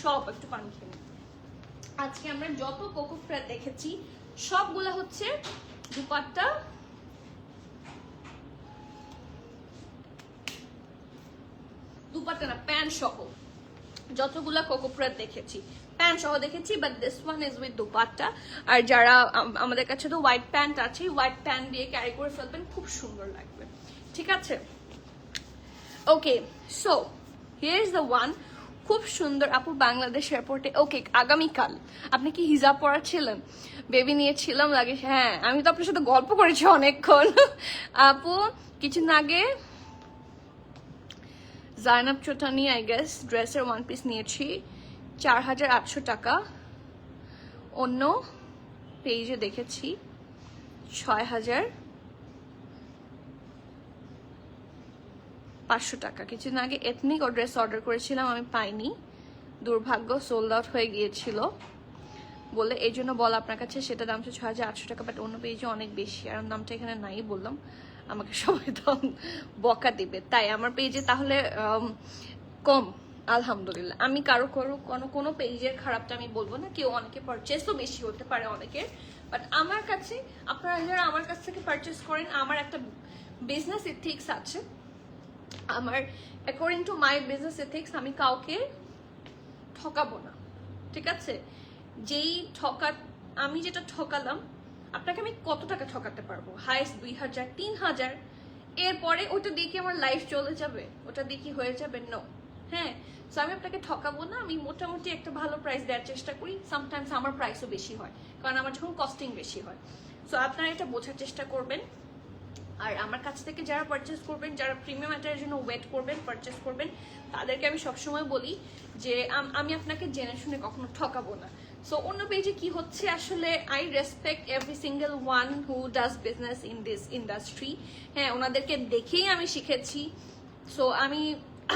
সব, একটু পানি খেয়ে নিন। আজকে আমরা যত কোকো প্রেট দেখেছি সবগুলা হচ্ছে দুপাট্টা না, প্যান্ট সহ। যতগুলা কোকো প্রেট দেখেছি প্যান্ট সহ দেখেছি, but this one is with dupatta. আর যারা আমাদের কাছে তো হোয়াইট প্যান্ট আছে, হোয়াইট প্যান্ট দিয়ে ক্যারি করে ফেলবেন, খুব সুন্দর লাগবে। ঠিক আছে, okay, so here is the one, খুব সুন্দর। আপু বাংলাদেশ এয়ারপোর্টে, ওকে আগামীকাল আপনি কি হিজাব পরাচ্ছিলেন? বেবি নিয়েছিলাম লাগে, হ্যাঁ আমি তো আপনার সাথে গল্প করেছি অনেকক্ষণ। আপু কিছুদিন আগে জাইনাব চোটানি আই গেস ড্রেসের ওয়ান পিস নিয়েছি 4800 টাকা, অন্য পেজে দেখেছি 6500 টাকা। কিছুদিন আগে এথনিক ও ড্রেস অর্ডার করেছিলাম, আমি পাইনি, দুর্ভাগ্য, সোল্ড আউট হয়ে গিয়েছিল বলে, এই জন্য বলা আপনার কাছে, সেটা দাম ছিল 6800 টাকা, বাট অন্য পেজে অনেক বেশি, আর দামটা এখানে নাই বললাম, আমাকে সবাই তো বকা দিবে, তাই আমার পেজে তাহলে কম। আলহামদুলিল্লাহ, আমি কারো কোনো পেজের খারাপটা আমি বলবো না, কেউ অনেকে পারচেসও বেশি হতে পারে অনেকের, বাট আমার কাছে আপনারা যারা আমার কাছ থেকে পারচেস করেন, আমার একটা বিজনেস এথিক্স আছে, আমার according to my business ethics আমি কাউকে ঠকাবো না। ঠিক আছে, যেই আমি যেটা ঠকালাম আপনাকে আমি কত টাকা ঠকাতে পারবো? হাইস্ট 2000, 3000, এরপরে ওটা দিয়ে কি আমার লাইফ চলে যাবে? ওটা দিয়ে কি হয়ে যাবে? নো। হ্যাঁ, সো আমি আপনাকে ঠকাবো না, আমি মোটামুটি একটা ভালো প্রাইস দেওয়ার চেষ্টা করি, সামটাইমস আমার প্রাইসও বেশি হয়, কারণ আমার যখন কস্টিং বেশি হয়। সো আপনারা এটা বোঝার চেষ্টা করবেন। আর আমার কাছ থেকে যারা পারচেস করবেন, যারা প্রিমিয়াম ম্যাটারের জন্য ওয়েট করবেন, পারচেস করবেন, তাদেরকে আমি সবসময় বলি যে আমি আপনাকে জেনে শুনে কখনো ঠকাবো না। সো অন্য পেজে কি হচ্ছে আসলে, I respect every single one who does business in this industry. হ্যাঁ, ওনাদেরকে দেখেই আমি শিখেছি, সো আমি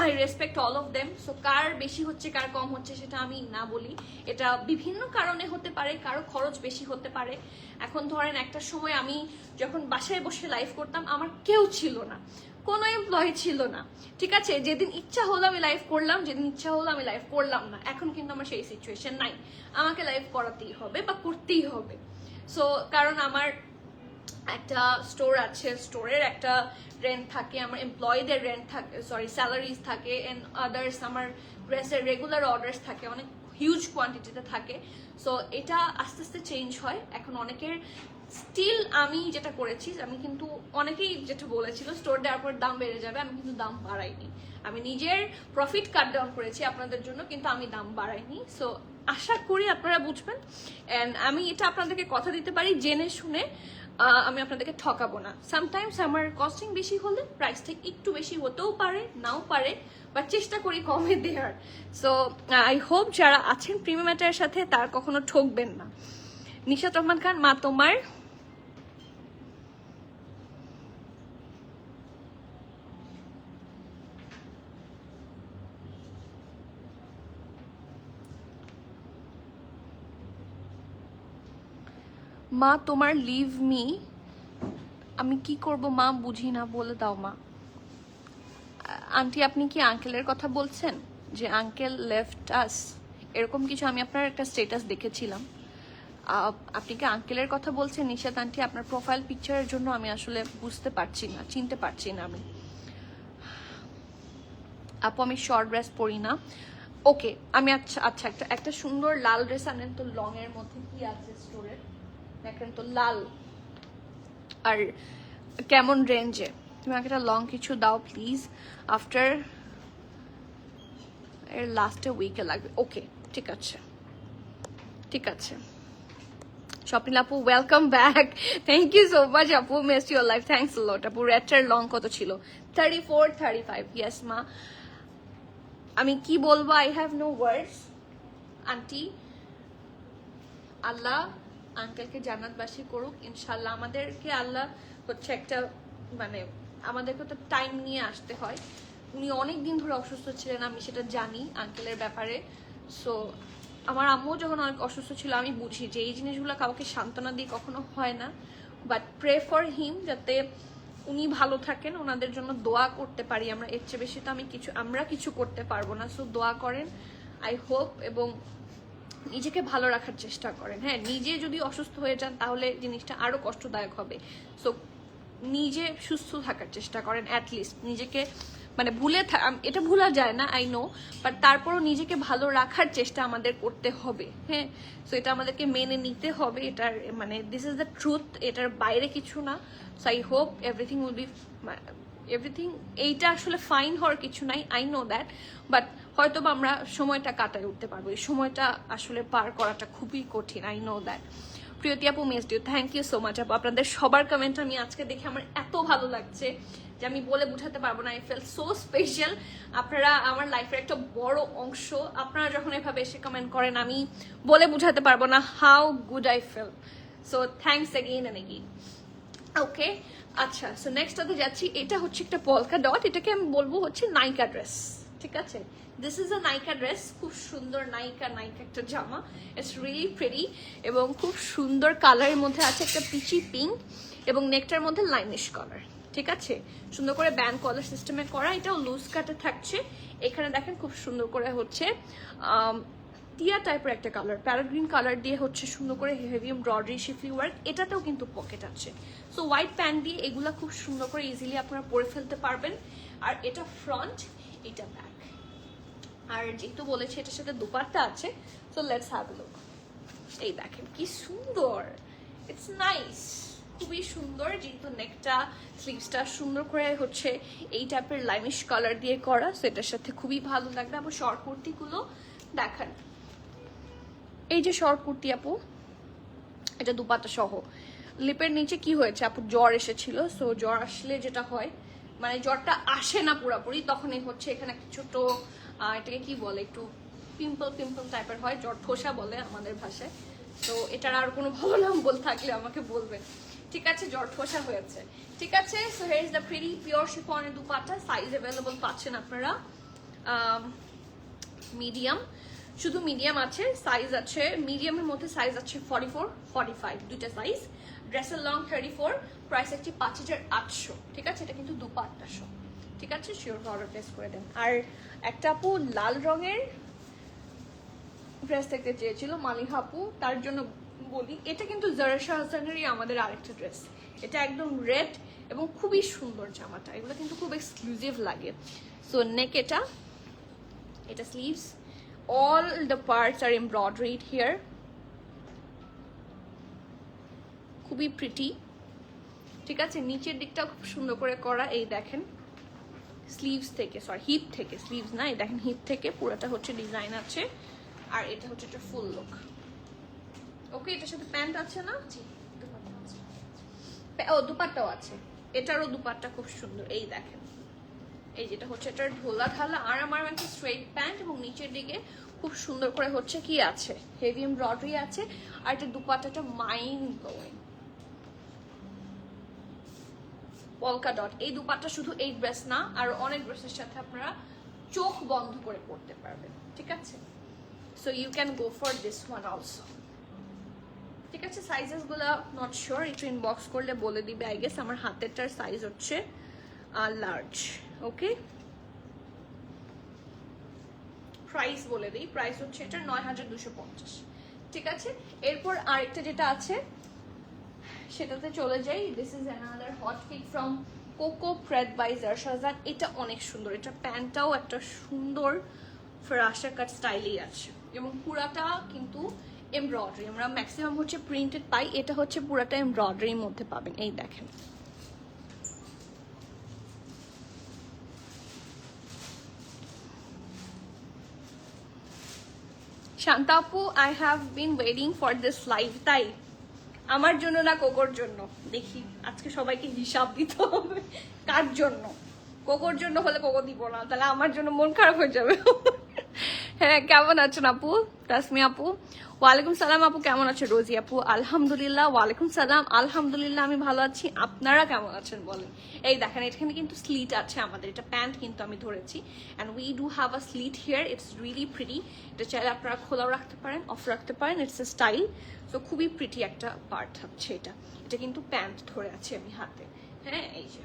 I respect all of them. So কার বেশি হচ্ছে কার কম হচ্ছে সেটা আমি না বলি, এটা বিভিন্ন কারণে হতে পারে, কারো খরচ বেশি হতে পারে। এখন ধরেন একটা সময় আমি যখন বাসায় বসে লাইভ করতাম, আমার কেউ ছিল না, কোনো এমপ্লয়ি ছিল না। ঠিক আছে, যেদিন ইচ্ছা হলো আমি লাইভ করলাম, যেদিন ইচ্ছা হলো আমি লাইভ করলাম না। এখন কিন্তু আমার সেই সিচুয়েশন নাই, আমাকে লাইভ করাতেই হবে বা করতেই হবে। সো কারণ আমার একটা স্টোর আছে, স্টোরের একটা রেন্ট থাকে, আমার এমপ্লয়ীদের রেন্ট থাকে, সরি স্যালারিজ থাকে, এন্ড আদার্স আমার ড্রেসের রেগুলার অর্ডার্স থাকে, অনেক হিউজ কোয়ান্টিটিতে থাকে। সো এটা আস্তে আস্তে চেঞ্জ হয়। এখন অনেকের স্টিল আমি যেটা করেছি, আমি কিন্তু অনেকেই যেটা বলেছিল স্টোর দেওয়ার পর দাম বেড়ে যাবে, আমি কিন্তু দাম বাড়াইনি, আমি নিজের প্রফিট কাট ডাউন করেছি আপনাদের জন্য, কিন্তু আমি দাম বাড়াইনি। সো আশা করি আপনারা বুঝবেন, অ্যান্ড আমি এটা আপনাদেরকে কথা দিতে পারি জেনে শুনে, আমি আপনাদেরকে ঠকাবো না। সামটাইমস আমার কস্টিং বেশি হলে প্রাইসটা একটু বেশি হতেও পারে, নাও পারে, বাট চেষ্টা করি কমে দেওয়ার। সো আই হোপ যারা আছেন প্রিমিয়াম ম্যাটারের সাথে তার কখনো ঠকবেন না। নিশাত রহমান খান, মা তোমার লিভ মি, আমি কি করব মা, বুঝি না, বলে দাও মা। আন্টি আপনি কি আঙ্কেলের কথা বলছেন, যে আঙ্কেল লেফট আস, এরকম কিছু আমি আপনার একটা স্ট্যাটাস দেখেছিলাম। আপনি কি আঙ্কেলের কথা বলছেন নিশাত আন্টি? আপনার প্রোফাইল পিকচারের জন্য আমি আসলে বুঝতে পারছি না, চিনতে পারছি না আমি। আপু আমি শর্ট ড্রেস পরি না। ওকে, আমি আচ্ছা আচ্ছা একটা সুন্দর লাল ড্রেস আনেন তো, লং এর মধ্যে কি আছে স্টোরের দেখেন তো, লাল, আর কেমন রেঞ্জে, তুমি আমাকে একটা লং কিছু দাও প্লিজ। আফটার এর লাস্টের উইকে লাগবে। ওকে, ঠিক আছে ঠিক আছে। স্বপ্নিল আপু welcome back, thank you so much আপু, miss your life, thanks a lot আপু। রেডটার লং কত ছিল? 34 35। ইয়েস মা, আমি কি বলবো, I have no words aunty. Allah আঙ্কেলকে জান্নাতবাসী করুক ইনশাল্লাহ। আমাদেরকে আল্লাহ হচ্ছে একটা মানে আমাদেরকে তো টাইম নিয়ে আসতে হয়। উনি অনেক দিন ধরে অসুস্থ ছিলেন, আমি সেটা জানি আঙ্কেলের ব্যাপারে। সো আমার আম্মু যখন অনেক অসুস্থ ছিল আমি বুঝি যে এই জিনিসগুলো কাউকে সান্ত্বনা দিয়ে কখনো হয় না, বাট প্রে ফর হিম, যাতে উনি ভালো থাকেন, ওনাদের জন্য দোয়া করতে পারি আমরা, এর চেয়ে বেশি তো আমরা কিছু করতে পারবো না। সো দোয়া করেন, আই হোপ, এবং নিজেকে ভালো রাখার চেষ্টা করেন। হ্যাঁ, নিজে যদি অসুস্থ হয়ে যান তাহলে জিনিসটা আরো কষ্টদায়ক হবে। সো নিজে সুস্থ থাকার চেষ্টা করেন, অ্যাটলিস্ট নিজেকে মানে এটা ভুলা যায় না, আই নো, বাট তারপরও নিজেকে ভালো রাখার চেষ্টা আমাদের করতে হবে। হ্যাঁ, সো এটা আমাদেরকে মেনে নিতে হবে, এটার মানে দিস ইজ দ্য ট্রুথ, এটার বাইরে কিছু না। So I hope everything will be everything, এইটা আসলে ফাইন হওয়ার কিছু নাই, আই নো দ্যাট, বাট হয়তো বা আমরা সময়টা কাটায় উঠতে পারবো। এই সময়টা আসলে পার করাটা খুবই কঠিন, আই নো দ্যাট। প্রিয়তি আপু miss you, thank you so much আপু। আপনাদের সবার কমেন্ট আমি আজকে দেখে আমার এত ভালো লাগছে যে আমি বলে বোঝাতে পারবো না। I feel so special. আপনারা আমার লাইফের একটা বড় অংশ। আপনারা যখন এভাবে এসে কমেন্ট করেন আমি বলে বোঝাতে পারবো না how good I feel. So thanks again and again. Okay, আচ্ছা, সো নেক্সটটাতে যাচ্ছি। এটা হচ্ছে একটা পলকা ডট, এটাকে আমি বলবো হচ্ছে নাইকা ড্রেস, ঠিক আছে? This is a Nykaa dress, খুব সুন্দর নাইকা একটা জামা, ইটস রিয়েলি প্রিটি, এবং খুব সুন্দর কালারের মধ্যে আছে একটা পিচি পিঙ্ক, এবং নেকটার মধ্যে লাইনিশ কালার, ঠিক আছে? সুন্দর করে ব্যান্ড কলার সিস্টেমে করা, এটাও লুজ কাটে থাকছে। এখানে দেখেন খুব সুন্দর করে হচ্ছে টিয়া টাইপের একটা কালার, প্যারট গ্রিন কালার দিয়ে হচ্ছে সুন্দর করে হেভি এমব্রয়ডারি শিফলি ওয়ার্ক, এটাতেও কিন্তু পকেট আছে। সো হোয়াইট প্যান্ট দিয়ে এগুলা খুব সুন্দর করে ইজিলি আপনারা পরে ফেলতে পারবেন। আর এটা ফ্রন্ট, এটা ব্যাক। আর যেহেতু বলেছি এটার সাথে দুপাট্টা আছে, so let's have a look. এই দেখেন কি সুন্দর, ইটস নাইস, খুবই সুন্দর। যেহেতু নেকটা স্লিভসটা সুন্দর করে হচ্ছে এই টাইপের লাইমিশ কালার দিয়ে করা, সো এটার সাথে খুবই ভালো লাগবে। আবার শর্ট কুর্তিগুলো দেখান, এই যে শর্ট কুর্তি আপু, এটা দুপাট্টা সহ। লিপের নিচে কি হয়েছে আপু, জ্বর এসেছিল। সো জ্বর আসলে যেটা হয়, মানে জ্বরটা আসে না পুরোপুরি, তখনই হচ্ছে এখানে একটা ছোট এটাকে কি বলে, একটু পিম্পল টাইপের হয়, জ্বর ঠোসা বলে আমাদের ভাষায়। তো এটার আর কোনো ভালো নাম বল থাকলে আমাকে বলবেন, ঠিক আছে? জ্বর ঠোসা হয়েছে, ঠিক আছে? So here is the pretty pure শিফনের দুপাট্টা। সাইজ অ্যাভেলেবল পাচ্ছেন আপনারা মিডিয়াম, শুধু মিডিয়াম আছে, সাইজ আছে মিডিয়ামের মধ্যে, সাইজ আছে 44 45 দুইটা সাইজ। ড্রেসের লং 34, প্রাইস একটি 5800, ঠিক আছে? এটা কিন্তু দুপাট্টা শো, ঠিক আছে? শিওর অর্ডার প্লেস করে দেন। আর একটা আপু লাল রঙের ড্রেস দেখতে চেয়েছিল, মালিহা আপু, তার জন্য বলি এটা কিন্তু জারা শাহজাহানেরই আমাদের আরেকটা ড্রেস। এটা একদম রেড এবং খুবই সুন্দর জামাটা, এগুলো কিন্তু খুব এক্সক্লুসিভ লাগে। সো নেক, এটা sleeves, all the parts are embroidered here, খুবই প্রিটি, ঠিক আছে? নিচের দিকটা খুব সুন্দর করে করা, এই দেখেন স্লিভস থেকে, সরি হিপ থেকে, স্লিভস না, এই দেখেন হিপ থেকে পুরোটা হচ্ছে ডিজাইন আছে। আর এটা হচ্ছে একটা ফুল লুক। ওকে, এটার সাথে প্যান্ট আছে না? ও দুপাট্টাও আছে, এটারও দুপাট্টা খুব সুন্দর, এই দেখেন, এই যেটা হচ্ছে এটার ঢোলা ঢালা। আর আমার একটা স্ট্রেট প্যান্ট, এবং নিচের দিকে খুব সুন্দর করে হচ্ছে কি আছে, হেভি এমব্রয়ডারি আছে। আর এটা দুপাট্টাটা মাইন্ড ব্লোয়িং, পলকা ডট। এই দুপাট্টা শুধু এই ড্রেস না, আর অনেক ড্রেসের সাথে আপনারা চোখ বন্ধ করে পড়তে পারবেন, ঠিক আছে? So you can go for this one also, ঠিক আছে? সাইজেস গুলা নট শিওর, একটু ইনবক্স করলে বলে দিবে আই গেস। আমার হাতেরটার সাইজ হচ্ছে লার্জ। ওকে, প্রাইস বলে দিই, প্রাইস হচ্ছে এটা 9250, ঠিক আছে? এরপর আরেকটা যেটা আছে সেটাতে চলে যাই। This is another hot pick from Coco pret by Zara Shahjahan. এটা অনেক সুন্দর, এটা প্যান্টটাও একটা সুন্দর ফরাসা কাট স্টাইলেই আছে, এবং পুরাটা কিন্তু এমব্রয়ডারি। আমরা ম্যাক্সিমাম হচ্ছে প্রিন্টেড পাই, এটা হচ্ছে পুরাটা এমব্রয়ডারির মধ্যে পাবেন, এই দেখেন। শান্তা আপু, I have been waiting for this live. তাই আমার জন্য না কোকোর জন্য? দেখি আজকে সবাইকে হিসাব দিতে হবে কার জন্য। কোকোর জন্য হলে কোকো দিব না, তাহলে আমার জন্য মন খারাপ হয়ে যাবে। হ্যাঁ, কেমন আছেন আপু? তাসমি আপু, ওয়ালাইকুম সালাম আপু, কেমন আছেন? রোজি আপু, আলহামদুলিল্লাহ। ওয়ালাইকুম সালাম, আলহামদুলিল্লাহ আমি ভালো আছি। আপনারা কেমন আছেন বলেন? এই দেখেন এখানে কিন্তু স্লিট আছে আমাদের, এটা প্যান্ট কিন্তু আমি ধরেছি, and we do have a slit here. It's really pretty. এটা চাইলে আপনারা খোলাও রাখতে পারেন, অফ রাখতে পারেন। It's a style. সো খুবই প্রিটি একটা পার্ট হচ্ছে এটা। এটা কিন্তু প্যান্ট ধরে আছে আমি হাতে। হ্যাঁ, এই যে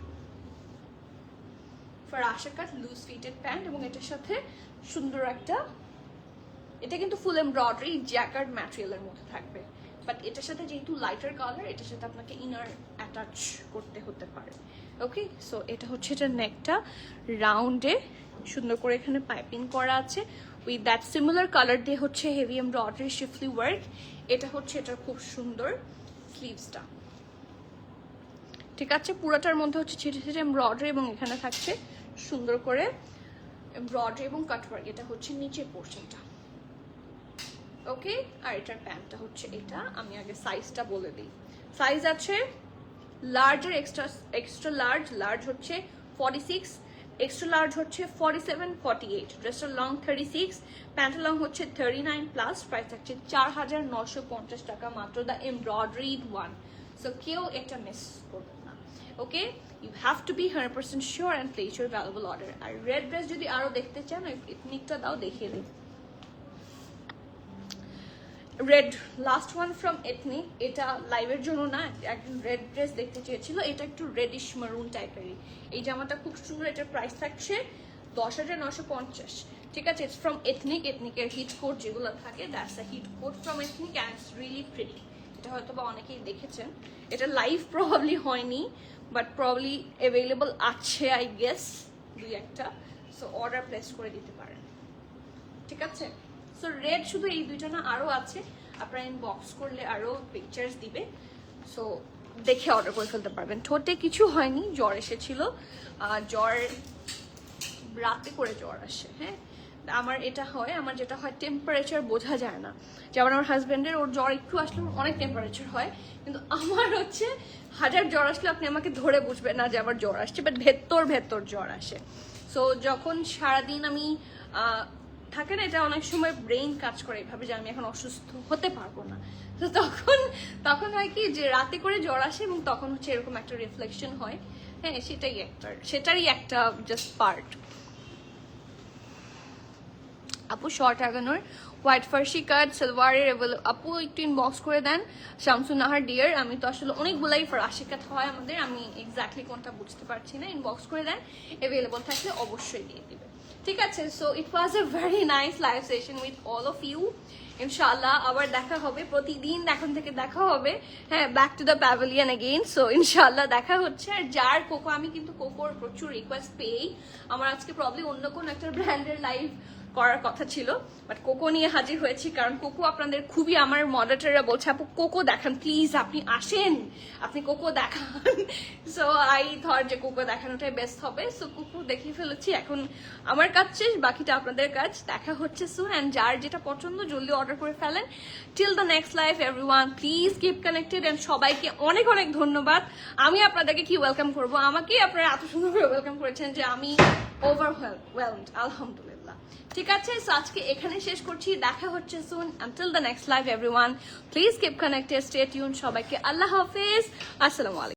ফরাসা কাট লুজ ফিটেড প্যান্ট, এবং এটার সাথে সুন্দর একটা, এটা কিন্তু ফুল এমব্রয়ডারি জ্যাকার্ড ম্যাটেরিয়ালের মধ্যে থাকবে, বাট এটার সাথে যেহেতু লাইটার কালার, এটার সাথে আপনাকে ইনার অ্যাটাচ করতে হতে পারে। ওকে, সো এটা হচ্ছে এটার নেকটা রাউন্ডে সুন্দর করে এখানে পাইপিং করা আছে উইথ দ্যাট সিমিলার কালার দিয়ে হচ্ছে হেভি এমব্রয়ডারি শিফলি ওয়ার্ক। এটা হচ্ছে এটার খুব সুন্দর স্লিভসটা। ঠিক আছে, পুরোটার মধ্যে হচ্ছে ছিটে ছিটে এমব্রয়ডারি, এবং এখানে থাকছে সুন্দর করে এমব্রয়ডারি এবং কাটওয়ার্ক। এটা হচ্ছে নিচের পোর্শনটা। ওকে, আর এটার প্যান্টটা হচ্ছে এটা। আমি আগে সাইজটা বলে দিই। সাইজ আছে লার্জ আর এক্সট্রা লার্জ। লার্জ হচ্ছে 46, এক্সট্রা লার্জ হচ্ছে 47, 48। ড্রেসটা লং 36, প্যান্টের লং হচ্ছে 39 প্লাস। প্রাইস থাকছে 4950 টাকা মাত্র, দ্য এমব্রয়ডারিড ওয়ান। সো কেউ এটা মিস করবেন না। Okay, you have to be 100% sure and place your valuable order. আর রেড ড্রেস যদি আরো দেখতে চান, ওই এথনিকটা দাও, দেখিয়ে দিই। Red last one from Ethnic. এটা লাইভের জন্য না, একজন রেড ড্রেস দেখতে চেয়েছিল। এটা একটু রেডিশ মারুন টাইপেরই। এই জামাটা খুব সুন্দর। এটার প্রাইস থাকছে 10,950। ঠিক আছে, ইটস ফ্রম এথনিক। এথনিকের হিট কোট যেগুলো থাকে, that's a hit coat from Ethnic, and it's really pretty. এটা হয়তো বা অনেকেই দেখেছেন। এটা লাইভ প্রবাবলি হয়নি, বাট প্রবাবলি অ্যাভেলেবল আছে আই গেস দুই একটা। সো অর্ডার প্লেস করে দিতে পারেন। ঠিক আছে, সো রেড শুধু এই দুইটা না, আরো আছে। আপনারা ইনবক্স করলে আরো পিকচার্স দিবে, সো দেখে অর্ডার করে ফেলতে পারবেন। ঠোঁটে কিছু হয়নি, জ্বর এসেছিল। জ্বর রাতে করে জ্বর আসে। হ্যাঁ, আমার এটা হয়, আমার যেটা হয় টেম্পারেচার বোঝা যায় না। যেমন আমার হাজব্যান্ডের, ওর জ্বর একটু আসলে অনেক টেম্পারেচার হয়, কিন্তু আমার হচ্ছে হাজার জ্বর আসলে আপনি আমাকে ধরে বুঝবেন না যে আমার জ্বর আসছে, বাট ভেতর ভেতর জ্বর আসে। সো যখন সারাদিন আমি থাকে না, এটা অনেক সময় ব্রেইন কাজ করে এভাবে যে আমি এখন অসুস্থ হতে পারবো না। তো তখন হয় কি যে রাতে করে জ্বর আসে, এবং তখন হচ্ছে এরকম একটা রিফ্লেকশন হয়। হ্যাঁ, সেটারই একটা জাস্ট পার্ট। আপু শর্ট আগানোর হোয়াইট ফার্সি কাট সালোয়ারের আপু একটু ইনবক্স করে দেন। শামসুন নাহার ডিয়ার, আমি তো আসলে অনেকগুলাই ফার্সি কাট হয় আমাদের, আমি এক্স্যাক্টলি কোনটা বুঝতে পারছি না। ইনবক্স করে দেন, অ্যাভেলেবল থাকলে অবশ্যই দিয়ে দিবে। ঠিক আছে, so it was a very nice live session with all of you. ইনশাআল্লাহ আবার দেখা হবে, প্রতিদিন এখন থেকে দেখা হবে। হ্যাঁ, back to the pavilion again. So ইনশাআল্লাহ দেখা হচ্ছে। আর যার কোকো, আমি কিন্তু কোকোর প্রচুর রিকোয়েস্ট পেয়েই আমার আজকে প্রবলি অন্য কোনো একটা ব্র্যান্ডের লাইভ করার কথা ছিল, বাট কোকো নিয়ে হাজির হয়েছি। কারণ কোকো আপনাদের খুবই, আমার মডারেটররা বলছে আপু কোকো দেখান প্লিজ, আপনি আসেন, আপনি কোকো দেখান। সো আই থট যে কোকো দেখানোটাই বেস্ট হবে। সো কোকো দেখিয়ে ফেলেছি, এখন আমার কাজ শেষ, বাকিটা আপনাদের কাজ। দেখা হচ্ছে সুন, অ্যান্ড যার যেটা পছন্দ জলদি অর্ডার করে ফেলেন। Till the next live everyone, please keep connected. And সবাইকে অনেক অনেক ধন্যবাদ। আমি আপনাদেরকে কি ওয়েলকাম করবো, আমাকে আপনারা এত সুন্দর করে ওয়েলকাম করেছেন যে আমি ওভারওয়েলমড, আলহামদুলিল্লাহ। ঠিক আছে, সো আজকে এখানে শেষ করছি। দেখা হচ্ছে soon. Until the next live everyone, please keep connected, stay tune. সবাইকে আল্লাহ হাফেজ, আসসালামু আলাইকুম।